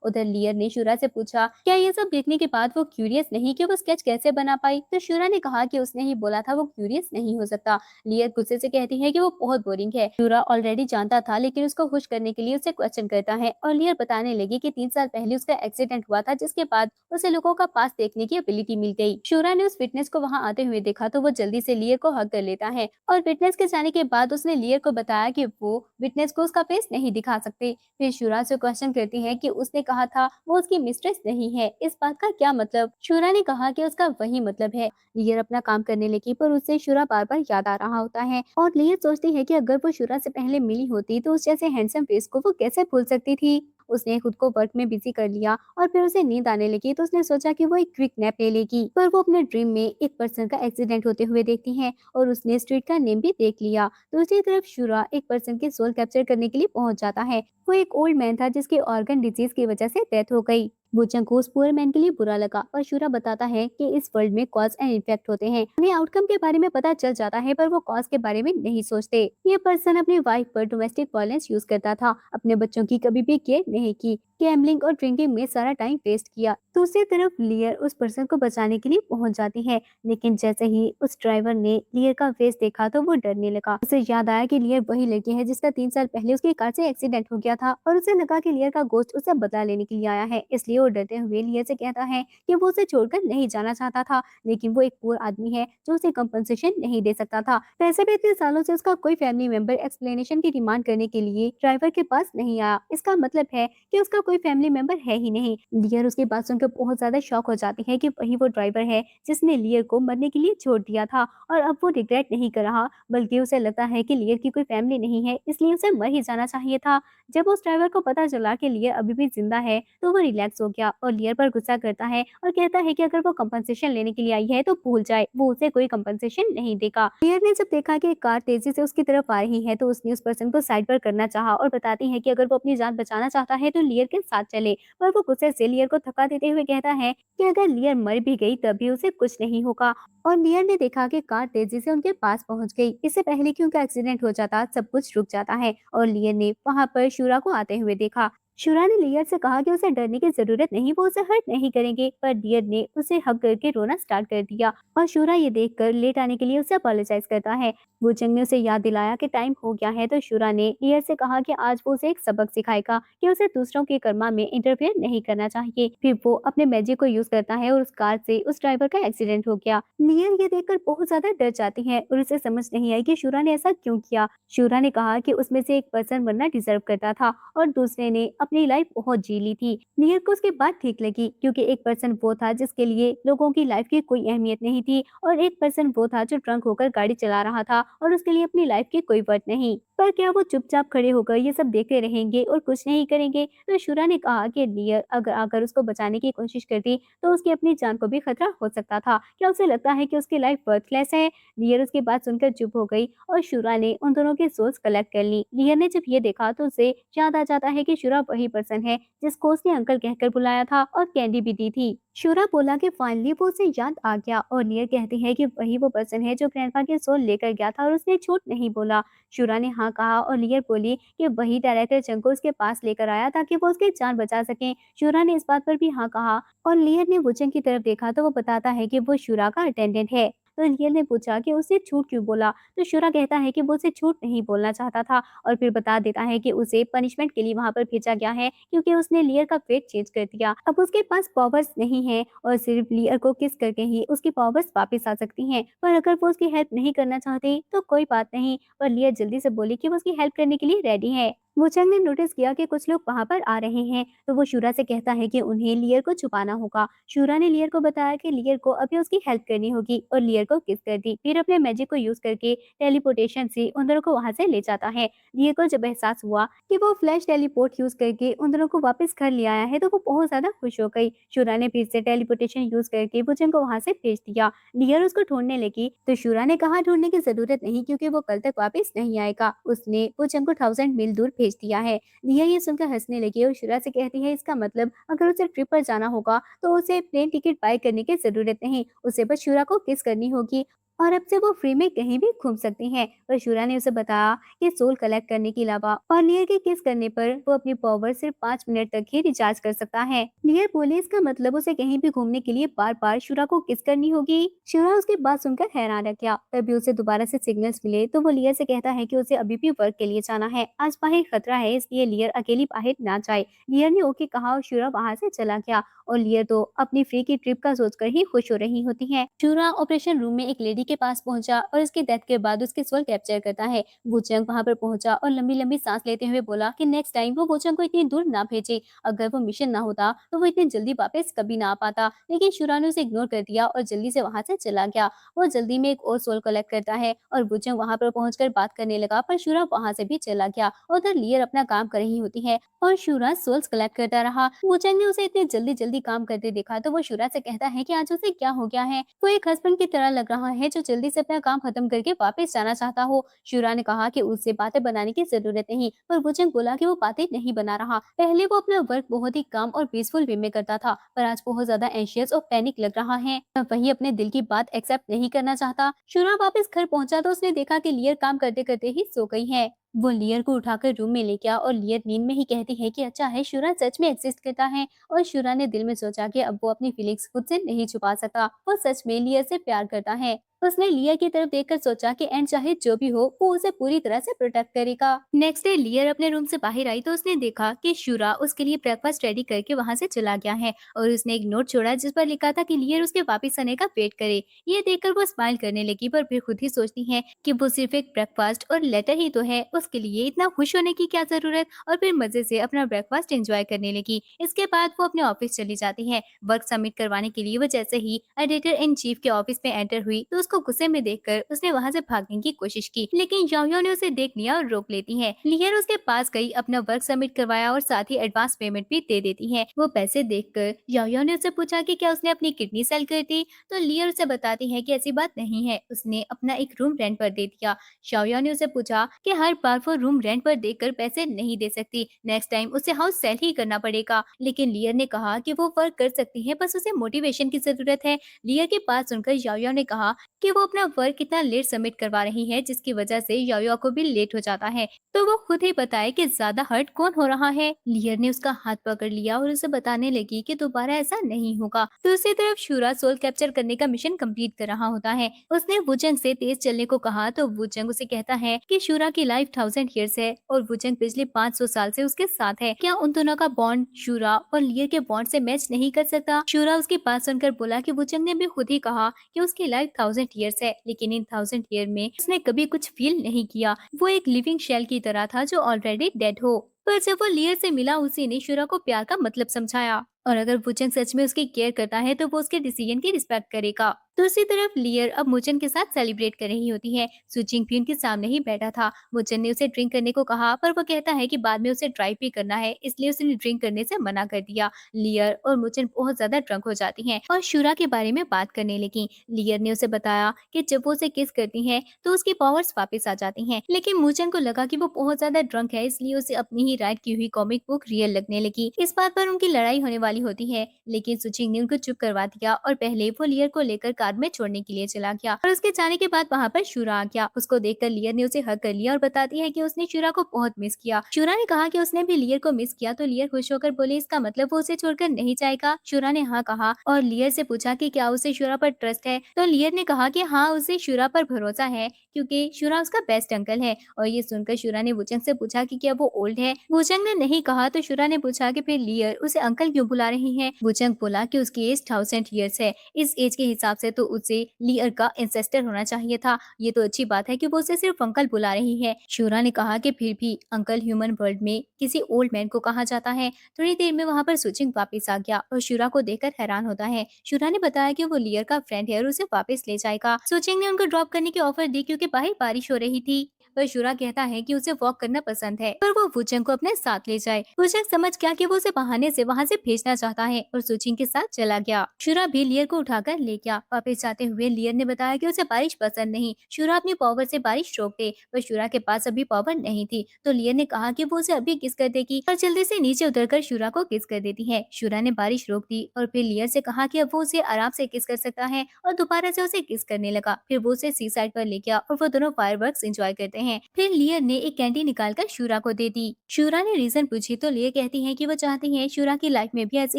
S1: उधर लियर ने शूरा से पूछा क्या ये सब देखने के बाद वो क्यूरियस नहीं कि वो स्केच कैसे बना पाई, तो शूरा ने कहा कि उसने ही बोला था वो क्यूरियस नहीं हो सकता। लियर गुस्से से कहती है कि वो बहुत बोरिंग है। शूरा ऑलरेडी जानता था लेकिन उसको खुश करने के लिए उसे क्वेश्चन करता है और लियर बताने लगी कि 3 साल पहले उसका एक्सीडेंट हुआ था जिसके बाद उसे लोगों का पास देखने की एबिलिटी मिल गई। शूरा ने उस फिटनेस को वहां आते हुए देखा तो वो जल्दी से लियर को हक कर लेता है और विटनेस के जाने के बाद उसने लियर को बताया कि वो विटनेस को उसका फेस नहीं दिखा सकते। फिर शूरा से क्वेश्चन करती है कि उसने कहा था वो उसकी मिस्ट्रेस नहीं है, इस बात का क्या मतलब। शूरा ने कहा कि उसका वही मतलब है। लियर अपना काम करने लगी पर उसे शूरा बार बार याद आ रहा होता है और लियर सोचती है कि अगर वो शूरा से पहले मिली होती तो उस जैसे हैंडसम फेस को वो कैसे भूल सकती थी। उसने खुद को वर्क में बिजी कर लिया और फिर उसे नींद आने लगी तो उसने सोचा कि वो एक क्विक नैप ले लेगी, पर वो अपने ड्रीम में एक पर्सन का एक्सीडेंट होते हुए देखती है और उसने स्ट्रीट का नेम भी देख लिया। दूसरी तरफ शूरा एक पर्सन की सोल कैप्चर करने के लिए पहुंच जाता है। वो एक ओल्ड मैन था जिसके ऑर्गन डिजीज की वजह से डेथ हो गई। बुचंग को उस पुअर मैन के लिए बुरा लगा और शूरा बताता है कि इस वर्ल्ड में कॉज एंड इफेक्ट होते हैं। उन्हें आउटकम के बारे में पता चल जाता है पर वो कॉज के बारे में नहीं सोचते। ये पर्सन अपनी वाइफ पर डोमेस्टिक वायलेंस यूज करता था, अपने बच्चों की कभी भी केयर नहीं की, गैम्बलिंग और ड्रिंकिंग में सारा टाइम वेस्ट किया। दूसरी तरफ लियर उस पर्सन को बचाने के लिए पहुंच जाती है, लेकिन जैसे ही उस ड्राइवर ने लियर का फेस देखा तो वो डरने लगा। उसे याद आया कि लियर वही लड़की है जिसका 3 साल पहले उसकी कार से एक्सीडेंट हो गया था और उसे लगा कि लियर का गोश्त उसे बदला लेने के लिए आया है, इसलिए वो डरते हुए लियर से कहता है कि वो उसे छोड़कर नहीं जाना चाहता था, लेकिन वो एक पुअर आदमी है जो उसे कंपनसेशन नहीं दे सकता था। वैसे भी इतने सालों से उसका कोई फैमिली मेंबर एक्सप्लेनेशन की डिमांड करने के लिए ड्राइवर के पास नहीं आया, इसका मतलब है कि उसका कोई फैमिली मेंबर है ही नहीं। लियर उसकी बात सुनकर बहुत ज्यादा शॉक हो जाती है कि वही वो ड्राइवर है जिसने लियर को मरने के लिए छोड़ दिया था और अब वो रिग्रेट नहीं कर रहा, बल्कि उसे लगता है कि लियर की कोई फैमिली नहीं है इसलिए उसे मर ही जाना चाहिए था। जब उस ड्राइवर को पता चला कि लियर अभी भी जिंदा है तो वो रिलैक्स हो गया और लियर पर गुस्सा करता है और कहता है कि अगर वो कंपनसेशन लेने के लिए आई है तो भूल जाए, वो उसे कोई कंपनसेशन नहीं देगा। लियर ने जब देखा कि एक कार तेजी से उसकी तरफ आ रही है तो उसने उस पर्सन को साइड पर करना चाहा और बताती है कि अगर वो अपनी जान बचाना चाहता है तो लियर के साथ चले, पर वो गुस्से से लियर को थका देते हुए कहता है कि अगर लियर मर भी गई तब भी उसे कुछ नहीं होगा। और लियर ने देखा कि कार तेजी से उनके पास पहुंच गई। इससे पहले कि उनका एक्सीडेंट हो जाता सब कुछ रुक जाता है और लियर ने वहां पर शूरा को आते हुए देखा। शूरा ने लियर से कहा कि उसे डरने की जरूरत नहीं, वो उसे हर्ट नहीं करेंगे, पर लियर ने उसे हक करके रोना स्टार्ट कर दिया और शूरा ये देखकर लेट आने के लिए उसे अपोलोजाइज करता है। वुचंग ने उसे याद दिलाया कि टाइम हो गया है तो शूरा ने लियर से कहा कि आज वो उसे एक सबक सिखाएगा कि उसे दूसरों के कर्मा में इंटरफेयर नहीं करना चाहिए। फिर वो अपने मैजिक को यूज करता है और उस कार से उस ड्राइवर का एक्सीडेंट हो गया। लियर ये देखकर बहुत ज्यादा डर जाती है और उसे समझ नहीं आई कि शूरा ने ऐसा क्यों किया। शूरा ने कहा कि उसमें से एक पर्सन मरना डिजर्व करता था और दूसरे ने अपनी लाइफ बहुत जी ली थी। लियर को उसके बात ठीक लगी क्योंकि एक पर्सन वो था जिसके लिए लोगों की लाइफ की कोई अहमियत नहीं थी और एक पर्सन वो था जो ड्रंक होकर गाड़ी चला रहा था और उसके लिए अपनी लाइफ की कोई वर्थ नहीं। पर क्या वो चुपचाप खड़े होकर ये सब देखते रहेंगे और कुछ नहीं करेंगे? तो शूरा ने कहा कि लियर अगर आकर उसको बचाने की कोशिश करती तो उसकी अपनी जान को भी खतरा हो सकता था। क्या उसे लगता है कि उसकी लाइफ वर्थलेस है? लियर उसकी बात सुनकर चुप हो गई और शूरा ने उन दोनों की सोच कलेक्ट कर ली। लियर ने जब ये देखा तो उसे याद आ जाता है कि शूरा वही पर्सन है जिसको उसने अंकल कहकर बुलाया था और कैंडी भी दी थी। शूरा बोला कि फाइनली वो उसे याद आ गया और लियर कहती है कि वही वो पर्सन है जो ग्रैंडपा की सोल लेकर गया था और उसने झूठ नहीं बोला। शूरा ने हाँ कहा और लियर बोली कि वही डायरेक्टर चंग को उसके पास लेकर आया ताकि वो उसकी जान बचा सके। शूरा ने इस बात पर भी हाँ कहा और लियर ने वुचंग की तरफ देखा तो वो बताता है कि वो शूरा का अटेंडेंट है। तो लियर ने पूछा कि उसने झूठ क्यों बोला, तो शूरा कहता है कि वो उसे झूठ नहीं बोलना चाहता था और फिर बता देता है कि उसे पनिशमेंट के लिए वहां पर भेजा गया है क्योंकि उसने लियर का फेट चेंज कर दिया। अब उसके पास पावर्स नहीं है और सिर्फ लियर को किस करके ही उसकी पावर्स वापस आ सकती हैं। पर अगर वो उसकी हेल्प नहीं करना चाहते तो कोई बात नहीं, पर लियर जल्दी से बोली कि वो उसकी हेल्प करने के लिए रेडी है। वुचेंग ने नोटिस किया कि कुछ लोग वहां पर आ रहे हैं, तो वो शूरा से कहता है कि उन्हें लियर को छुपाना होगा। शूरा ने लियर को बताया कि लियर को अभी उसकी हेल्प करनी होगी और लियर को किस कर दी। फिर अपने मैजिक को यूज करके टेलीपोर्टेशन से उन दोनों को वहां से ले जाता है। लियर को जब एहसास हुआ कि वो फ्लैश टेलीपोर्ट यूज करके उन दोनों को वापस घर ले आया है, तो वो बहुत ज्यादा खुश हो गई। शूरा ने फिर से टेलीपोर्टेशन यूज करके वुचेंग को वहां से भेज दिया। लियर उसको ढूंढने लगी, तो शूरा ने कहा ढूंढने की जरूरत नहीं, क्योंकि वो कल तक वापस नहीं आएगा। उसने वुचेंग को 1000 मील दूर भेज दिया है। लिया ये सुनकर हंसने लगी और शुरा से कहती है, इसका मतलब अगर उसे ट्रिप पर जाना होगा तो उसे प्लेन टिकट बाय करने की जरूरत नहीं, उसे बस शुरा को किस करनी होगी और अब से वो फ्री में कहीं भी घूम सकती हैं। पर शुरा ने उसे बताया कि सोल कलेक्ट करने के अलावा और लियर के किस करने पर वो अपनी पावर सिर्फ 5 मिनट तक ही रिचार्ज कर सकता है। लियर बोले, इसका मतलब उसे कहीं भी घूमने के लिए बार बार शुरा को किस करनी होगी। शुरा उसकी बात सुनकर हैरान रह गया। तभी उसे दोबारा से सिग्नल्स मिले, तो वो लियर से कहता है कि उसे अभी भी वर्क के लिए जाना है। आज बाहर खतरा है, इसलिए लियर अकेली बाहर ना जाए। लियर ने ओके कहा और शुरा वहां से चला गया। और लियर तो अपनी फ्री की ट्रिप का सोचकर ही खुश हो रही होती है। शुरा ऑपरेशन रूम में एक लेडी के पास पहुंचा और इसकी डेथ के बाद उसके सोल कैप्चर करता है। वुचेंग वहां पर पहुंचा और लंबी लंबी सांस लेते हुए बोला कि नेक्स्ट टाइम वो वुचेंग को इतनी दूर ना भेजे। अगर वो मिशन ना होता तो वो इतनी जल्दी वापस कभी ना आ पाता। लेकिन शुरा ने उसे इग्नोर कर दिया और जल्दी से वहां से चला गया। वो जल्दी में एक और सोल कलेक्ट करता है और वुचेंग वहां पर पहुंचकर बात करने लगा, पर शुरा वहां से भी चला गया। उधर लियर अपना काम कर रही होती है और शूरा सोल्स कलेक्ट करता रहा। वुचेंग ने उसे इतने जल्दी जल्दी काम करते देखा, तो वो शूरा से कहता है कि आज उसे क्या हो गया है। वो एक हस्बैंड की तरह लग रहा है जो जल्दी से अपना काम खत्म करके वापस जाना चाहता हो। शूरा ने कहा कि उससे बातें बनाने की जरूरत नहीं, पर वुचेंग बोला कि वो बातें नहीं बना रहा। पहले वो अपना वर्क बहुत ही काम और पीसफुल वे में करता था, पर आज बहुत ज्यादा एंशियस और पैनिक लग रहा है। वही अपने दिल की बात एक्सेप्ट नहीं करना चाहता। शूरा वापस घर पहुंचा तो उसने देखा कि लियर काम करते करते ही सो गई है। वो लियर को उठाकर रूम में ले गया और लियर नींद में ही कहती है कि अच्छा है शुरा सच में एग्जिस्ट करता है। और शुरा ने दिल में सोचा कि अब वो अपनी फीलिंग्स खुद से नहीं छुपा सकता, वो सच में लियर से प्यार करता है। उसने लियर की तरफ देखकर सोचा कि एंड चाहे जो भी हो वो उसे पूरी तरह से प्रोटेक्ट करेगा। नेक्स्ट डे लियर अपने रूम से बाहर आई तो उसने देखा कि शुरा उसके लिए ब्रेकफास्ट रेडी करके वहां से चला गया है और उसने एक नोट छोड़ा जिस पर लिखा था कि लियर उसके वापिस आने का वेट करे। ये देखकर वो स्माइल करने लगी, पर फिर खुद ही सोचती है कि वो सिर्फ एक ब्रेकफास्ट और लेटर ही तो है, उसके लिए इतना खुश होने की क्या जरूरत। और फिर मजे से अपना ब्रेकफास्ट एंजॉय करने लगी। इसके बाद वो अपने ऑफिस चली जाती है। वर्क सबमिट करवाने के लिए वो जैसे ही एडिटर इन चीफ के ऑफिस में एंटर हुई तो उसको गुस्से में देखकर उसने वहां से भागने की कोशिश की, लेकिन याओ ने उसे देख लिया और रोक लेती है। लियर उसके पास गई, अपना वर्क सबमिट करवाया और साथ ही एडवांस पेमेंट भी दे देती है। वो पैसे देखकर याओ ने उससे पूछा कि क्या उसने अपनी किडनी सेल कर दी, तो लियर उसे बताती है कि ऐसी बात नहीं है, उसने अपना एक रूम रेंट पर दे दिया। शाओया ने उसे पूछा कि हर बार वो रूम रेंट पर देकर पैसे नहीं दे सकती, नेक्स्ट टाइम उसे हाउस सेल ही करना पड़ेगा। लेकिन लियर ने कहा कि वो वर्क कर सकती है, बस उसे मोटिवेशन की जरूरत है। लियर की बात सुनकर याओया ने कहा कि वो अपना वर्क इतना लेट सबमिट करवा रही है जिसकी वजह से याओया को भी लेट हो जाता है, तो वो खुद ही बताए कि ज्यादा हर्ट कौन हो रहा है। लियर ने उसका हाथ पकड़ लिया और उसे बताने लगी कि दोबारा ऐसा नहीं होगा। दूसरी तरफ शूरा सोल कैप्चर करने का मिशन कंप्लीट कर रहा होता है। उसने वुचेंग से तेज चलने को कहा तो वुचेंग उसे कहता है कि शूरा की लाइफ 1000 years है और वुचेंग पिछले 500 साल से उसके साथ है। क्या उन दोनों का बॉन्ड शूरा और लियर के बॉन्ड से मैच नहीं कर सकता। शूरा उसकी बात सुनकर बोला कि वुचेंग ने भी खुद ही कहा कि उसकी लाइफ 1000 years है, लेकिन इन 1000 year में उसने कभी कुछ फील नहीं किया। वो एक लिविंग शेल की तरह था जो ऑलरेडी डेड हो। पर जब वो लियर से मिला उसी ने शूरा को प्यार का मतलब समझाया और अगर वुचेंग सच में उसकी केयर करता है तो वो उसके डिसीजन की रिस्पेक्ट करेगा। दूसरी तरफ लियर अब मुचन के साथ सेलिब्रेट कर रही होती है। सुचिंग भी उनके सामने ही बैठा था। मुचन ने उसे ड्रिंक करने को कहा पर वो कहता है कि बाद में उसे ड्राइव भी करना है, इसलिए उसने ड्रिंक करने से मना कर दिया। लियर और मुचन बहुत ज्यादा ड्रंक हो जाती हैं और शूरा के बारे में बात करने लगी। लियर ने उसे बताया कि जब वो उसे किस करती है तो उसकी पावर्स वापस आ जाती हैं, लेकिन मुचन को लगा कि वो बहुत ज्यादा ड्रंक है, इसलिए उसे अपनी ही राइट की हुई कॉमिक बुक रियल लगने लगी। इस बात पर उनकी लड़ाई होने वाली होती है, लेकिन सुचिंग ने उनको चुप करवा दिया और पहले वो लियर को लेकर कार में छोड़ने के लिए चला गया और उसके जाने के बाद वहाँ पर शूरा आ गया। उसको देखकर लियर ने उसे हग कर लिया और बताती है कि उसने शूरा को बहुत मिस किया। शूरा ने कहा कि उसने भी लियर को मिस किया तो लियर खुश होकर बोले इसका मतलब वो उसे छोड़कर नहीं जाएगा। शूरा ने हाँ कहा और लियर से पूछा कि क्या उसे शूरा पर ट्रस्ट है, तो लियर ने कहा कि हाँ उसे शूरा पर भरोसा है क्योंकि शूरा उसका बेस्ट अंकल है। और ये सुनकर शूरा ने वुचंग से पूछा कि क्या वो ओल्ड है। वुचंग ने नहीं कहा तो शूरा ने पूछा कि फिर लियर उसे अंकल क्यों बुला रही है। वुचंग बोला कि उसकी एज 1000 years है, इस एज के हिसाब से है तो उसे लियर का इंसेस्टर होना चाहिए था। ये तो अच्छी बात है कि वो उसे सिर्फ अंकल बुला रही है। शूरा ने कहा कि फिर भी अंकल ह्यूमन वर्ल्ड में किसी ओल्ड मैन को कहा जाता है। थोड़ी देर में वहाँ पर सुचिंग वापस आ गया और शूरा को देखकर हैरान होता है। शूरा ने बताया कि वो लियर का फ्रेंड है और उसे वापस ले जाएगा। सुचिंग ने उनको ड्रॉप करने की ऑफर दी क्योंकि बाहर बारिश हो रही थी। पर शूरा कहता है कि उसे वॉक करना पसंद है पर वो वुचंग को अपने साथ ले जाए। वुचंग समझ गया कि वो उसे बहाने से वहाँ से भेजना चाहता है और सुचिंग के साथ चला गया। शूरा भी लियर को उठाकर ले गया। वापस जाते हुए लियर ने बताया कि उसे बारिश पसंद नहीं। शूरा अपनी पावर से बारिश रोक दे पर शूरा के पास अभी पावर नहीं थी तो लियर ने कहा कि वो उसे अभी किस कर देगी और जल्दी से नीचे उतरकर शूरा को किस कर देती है। शूरा ने बारिश रोक दी और फिर लियर से कहा कि अब वो उसे आराम से किस कर सकता है और दोबारा से उसे किस करने लगा। फिर वो उसे सी साइड पर ले गया और वो दोनों फायरवर्क्स एंजॉय करते हैं। फिर लियर ने एक कैंडी निकालकर शूरा को दे दी। शूरा ने रीजन पूछी तो लियर कहती है कि वो चाहती है शूरा की लाइफ में भी ऐसे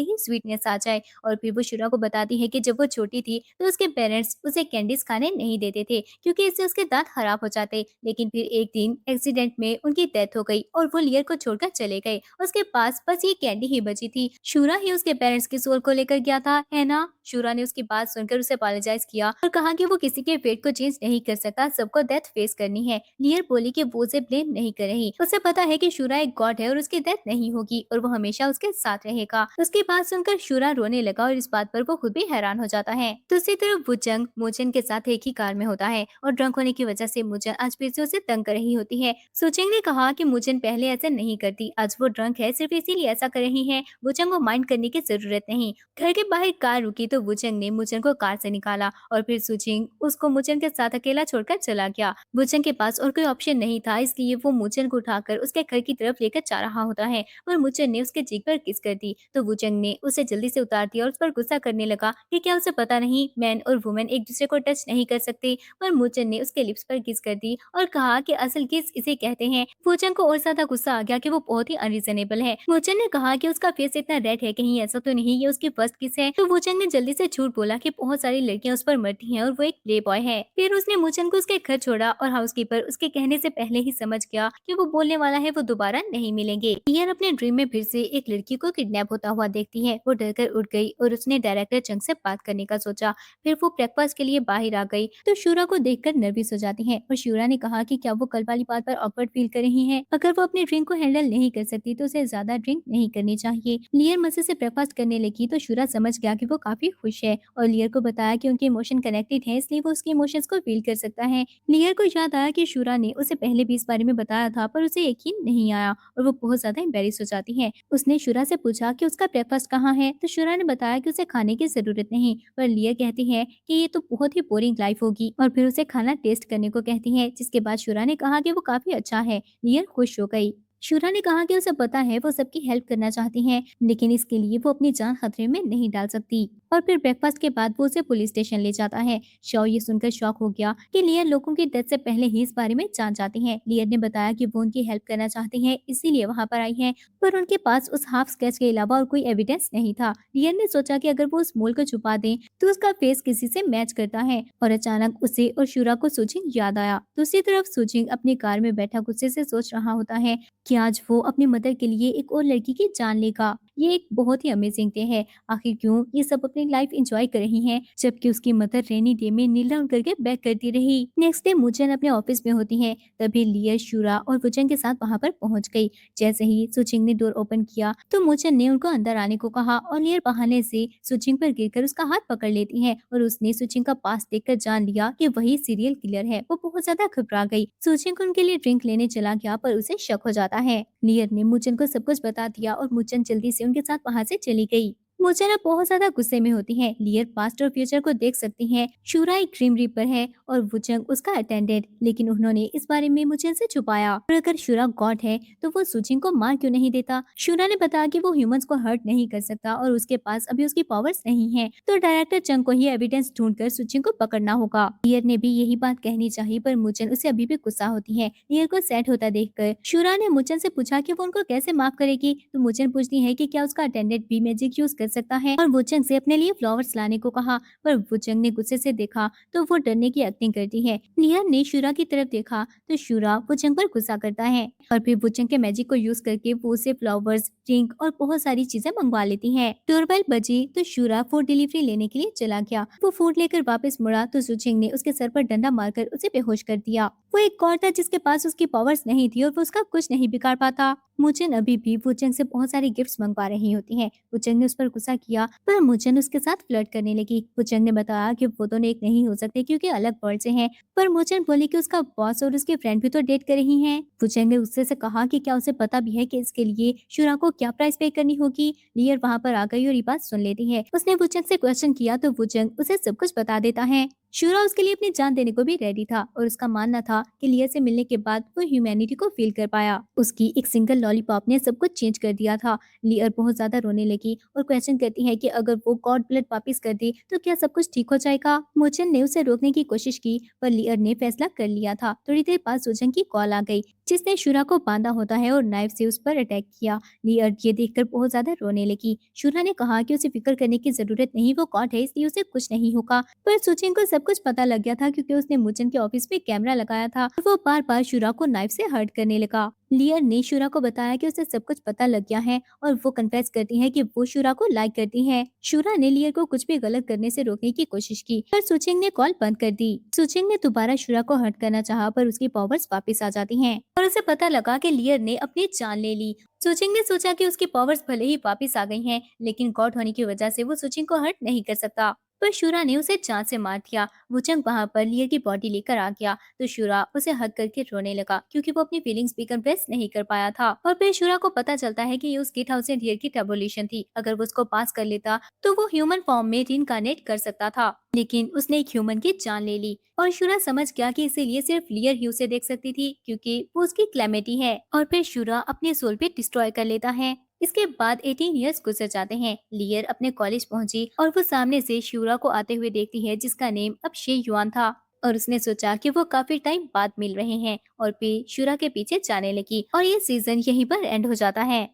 S1: ही स्वीटनेस आ जाए और फिर वो शूरा को बताती है कि जब वो छोटी थी तो उसके पेरेंट्स उसे कैंडीज खाने नहीं देते थे क्योंकि इससे उसके दांत खराब हो जाते। लेकिन फिर एक दिन एक्सीडेंट में उनकी डेथ हो गई और वो लियर को छोड़कर चले गए। उसके पास बस ये कैंडी ही बची थी। शूरा ही उसके पेरेंट्स की सोल को लेकर गया था, है ना? शूरा ने उसकी बात सुनकर उसे अपोलोजाइज किया और कहा कि वो किसी के फेट को चेंज नहीं कर सकता, सबको डेथ फेस करनी है। लियर बोली कि वो उसे ब्लेम नहीं कर रही, उसे पता है कि शूरा एक गॉड है और उसकी डेथ नहीं होगी और वो हमेशा उसके साथ रहेगा। उसकी बात सुनकर शूरा रोने लगा और इस बात पर वो खुद भी हैरान हो जाता है। दूसरी तरफ वुचंग मोचन के साथ एक ही कार में होता है और ड्रंक होने की वजह से मोचन आज फिर से उसे तंग कर रही होती है। सुचिंग ने कहा कि मोचन पहले ऐसा नहीं करती, आज वो ड्रंक है सिर्फ इसीलिए ऐसा कर रही है। वुचंग को माइंड करने की जरूरत नहीं। घर के बाहर कार रुकी तो वुचंग ने मोचन को कार से निकाला और फिर सुचिंग उसको मोचन के साथ अकेला छोड़कर चला गया। वुचंग के पास और कोई ऑप्शन नहीं था इसलिए वो मोचन को उठाकर उसके घर की तरफ लेकर जा रहा होता है और मोचन ने उसके चीख पर किस कर दी तो वुचंग ने उसे जल्दी से उतार दिया और उस पर गुस्सा करने लगा कि क्या उसे पता नहीं मैन और वुमेन एक दूसरे को टच नहीं कर सकते। पर मोचन ने उसके लिप्स पर किस कर दी और कहा कि असल किस इसे कहते हैं। वुचंग को और ज्यादा गुस्सा आ गया कि वो बहुत ही अनरीजनेबल है। मोचन ने कहा कि उसका फेस इतना रेड है, कहीं ऐसा तो नहीं ये उसकी फर्स्ट किस है। तो वुचंग ने जल्दी से झूठ बोला कि बहुत सारी लड़कियां उस पर मरती हैं और वो एक प्ले बॉय है। फिर उसने मोचन को उसके घर छोड़ा और हाउसकीपर उसके कहने से पहले ही समझ गया कि वो बोलने वाला है वो दोबारा नहीं मिलेंगे। लियर अपने ड्रीम में फिर से एक लड़की को किडनैप होता हुआ देखती है। वो डरकर उठ गई और उसने डायरेक्टर चंग से बात करने का सोचा। फिर वो ब्रेकफास्ट के लिए बाहर आ गई तो शूरा को देखकर नर्वस हो जाती है और शूरा ने कहा कि क्या वो कल वाली बात पर ऑकवर्ड फील कर रही है। अगर वो अपने ड्रिंक को हैंडल नहीं कर सकती तो उसे ज्यादा ड्रिंक नहीं करनी चाहिए। लियर मजे से ब्रेकफास्ट करने लगी तो शूरा समझ गया कि वो काफी खुश है और लियर को बताया कि उनके इमोशन कनेक्टेड है इसलिए वो उसके इमोशंस को फील कर सकता है। लियर को याद आया कि शूरा ने उसे पहले भी इस बारे में बताया था पर उसे यकीन नहीं आया और वो बहुत ज्यादा एम्बेरस हो जाती है। उसने शूरा से पूछा कि उसका ब्रेकफास्ट कहाँ है तो शूरा ने बताया कि उसे खाने की जरूरत नहीं। पर लियर कहती है कि ये तो बहुत ही बोरिंग लाइफ होगी और फिर उसे खाना टेस्ट करने को कहती है, जिसके बाद शूरा ने कहा कि वो काफी अच्छा है। लियर खुश हो गई। शूरा ने कहा कि उसे पता है वो सबकी हेल्प करना चाहती है लेकिन इसके लिए वो अपनी जान खतरे में नहीं डाल सकती। और फिर ब्रेकफास्ट के बाद वो उसे पुलिस स्टेशन ले जाता है। शॉ ये सुनकर शॉक हो गया कि लियर लोगों की डेथ से पहले ही इस बारे में जान जाती है। लियर ने बताया कि वो उनकी हेल्प करना चाहती है इसीलिए वहाँ पर आई है पर उनके पास उस हाफ स्केच के अलावा और कोई एविडेंस नहीं था। लियर ने सोचा कि अगर वो उस मोल को छुपा दे तो उसका फेस किसी से मैच करता है और अचानक उसे और शूरा को सुचिंग याद आया। दूसरी तरफ सुचिंग अपनी कार में बैठा गुस्से से सोच रहा होता है कि आज वो अपनी मदर के लिए एक और लड़की की जान लेगा। ये एक बहुत ही अमेजिंग डे है। आखिर क्यों ये सब अपनी लाइफ एंजॉय कर रही हैं जबकि उसकी मदर रेनी डे में नील डाउन करके बैक करती रही। नेक्स्ट डे मुचन अपने ऑफिस में होती है तभी लियर शूरा और वुचन के साथ वहाँ पर पहुँच गई। जैसे ही सुचिंग ने डोर ओपन किया तो मुचन ने उनको अंदर आने को कहा और लियर बहाने से सुचिंग पर गिरकर उसका हाथ पकड़ लेती है और उसने सुचिंग का पास देखकर जान लिया कि वही सीरियल किलर है। वो बहुत ज्यादा घबरा गई। सुचिंग उनके लिए ड्रिंक लेने चला गया पर उसे शक हो जाता है। लियर ने मुचन को सब कुछ बता दिया और मुचन जल्दी से उनके साथ वहाँ से चली गई। मुचन अब बहुत ज्यादा गुस्से में होती है। लियर पास्ट और फ्यूचर को देख सकती है। शूरा एक ड्रीम रीपर है और वुचंग उसका अटेंडेंट, लेकिन उन्होंने इस बारे में मुचन से छुपाया। और अगर शूरा गॉड है तो वो सुचिंग को मार क्यों नहीं देता। शूरा ने बताया कि वो ह्यूमंस को हर्ट नहीं कर सकता और उसके पास अभी उसकी पावर्स नहीं है तो डायरेक्टर चंग को ही एविडेंस ढूंढकर सुचिंग को पकड़ना होगा। लियर ने भी यही बात कहनी चाहिए पर मुचन उसे अभी भी गुस्सा होती है। लियर को सैड होता देखकर शूरा ने मुचन से पूछा कि वो उनको कैसे माफ करेगी तो मुचन पूछती है कि क्या उसका अटेंडेंट भी मैजिक यूज कर सकता है और वुचेंग से अपने लिए फ्लावर्स लाने को कहा, पर वुचेंग ने गुस्से से देखा तो वो डरने की एक्टिंग करती है। लियर ने शूरा की तरफ देखा तो शूरा वुचेंग पर गुस्सा करता है और फिर वुचेंग के मैजिक को यूज करके वो उसे फ्लावर्स, ड्रिंक और बहुत सारी चीजें मंगवा लेती है। डोरबेल बजी तो शूरा फूड डिलीवरी लेने के लिए चला गया। वो फूड लेकर वापस मुड़ा तो वुचेंग ने उसके सर पर डंडा मारकर उसे बेहोश कर दिया। वो एक गॉड था जिसके पास उसकी पावर्स नहीं थी और वो उसका कुछ नहीं बिगाड़ पाता। मुचेन अभी भी वुचेंग से बहुत सारी गिफ्ट्स मंगवा रही होती है। वुचेंग ने उस पर गुस्सा किया पर मुचेन उसके साथ फ्लर्ट करने लगी। वुचेंग ने बताया कि वो दोनों एक नहीं हो सकते क्योंकि अलग वर्ल्ड से हैं, पर मुचेन बोली कि उसका बॉस और उसके फ्रेंड भी तो डेट कर रही हैं। वुचेंग ने उससे से कहा कि क्या उसे पता भी है कि इसके लिए शूरा को क्या प्राइस पे करनी होगी। लियर वहाँ पर आ गई और ये बात सुन लेती है। उसने वुचेंग से क्वेश्चन किया तो वुचेंग उसे सब कुछ बता देता है। शूरा उसके लिए अपनी जान देने को भी रेडी था और उसका मानना था कि लियर से मिलने के बाद वो ह्यूमैनिटी को फील कर पाया। उसकी एक सिंगल लॉलीपॉप ने सब कुछ चेंज कर दिया था। लियर बहुत ज्यादा रोने लगी और क्वेश्चन करती है कि अगर वो गॉड ब्लड वापस कर दे तो क्या सब कुछ ठीक हो जाएगा। मोचन ने उसे रोकने की कोशिश की पर लियर ने फैसला कर लिया था। थोड़ी देर बाद सुजन की कॉल आ गई जिसने शूरा को बांधा होता है और नाइफ से उस पर अटैक किया। लियर ये देखकर बहुत ज्यादा रोने लगी। शूरा ने कहा कि उसे फिक्र करने की जरूरत नहीं, वो गॉड है इसलिए उसे कुछ नहीं होगा। पर सुचिन को सब कुछ पता लग गया था क्योंकि उसने मुचन के ऑफिस में कैमरा लगाया था। वो बार बार शूरा को नाइफ से हर्ट करने लगा। लियर ने शूरा को बताया कि उसे सब कुछ पता लग गया है और वो कन्फेस करती है कि वो शूरा को लाइक करती है। शूरा ने लियर को कुछ भी गलत करने से रोकने की कोशिश की पर सुचिंग ने कॉल बंद कर दी। सुचिंग ने दोबारा शूरा को हर्ट करना चाहा पर उसकी पावर्स वापस आ जाती हैं और उसे पता लगा कि लियर ने अपनी जान ले ली। सुचिंग ने सोचा कि उसकी पावर्स भले ही वापस आ गई हैं, लेकिन गॉड होने की वजह से वो सुचिंग को हर्ट नहीं कर सकता। पर शूरा ने उसे जान से मार दिया। वुचंग वहां पर लियर की बॉडी लेकर आ गया तो शूरा उसे हग करके रोने लगा क्योंकि वो अपनी फीलिंग्स भी कंप्रेस नहीं कर पाया था। और फिर शूरा को पता चलता है कि ये उस 8000 ईयर की ट्रबुलेशन थी। अगर वो उसको पास कर लेता तो वो ह्यूमन फॉर्म में रीइंकार्नेट कर सकता था, लेकिन उसने एक ह्यूमन की जान ले ली। और शूरा समझ गया कि इसीलिए सिर्फ लियर ही उसे देख सकती थी क्योंकि वो उसकी क्लेमिटी है। और फिर शूरा अपने सोल पे डिस्ट्रॉय कर लेता है। इसके बाद 18 इयर्स गुजर जाते हैं। लियर अपने कॉलेज पहुंची और वो सामने से शूरा को आते हुए देखती है जिसका नेम अब शे युआन था। और उसने सोचा कि वो काफी टाइम बाद मिल रहे हैं और फिर शूरा के पीछे जाने लगी और ये सीजन यहीं पर एंड हो जाता है।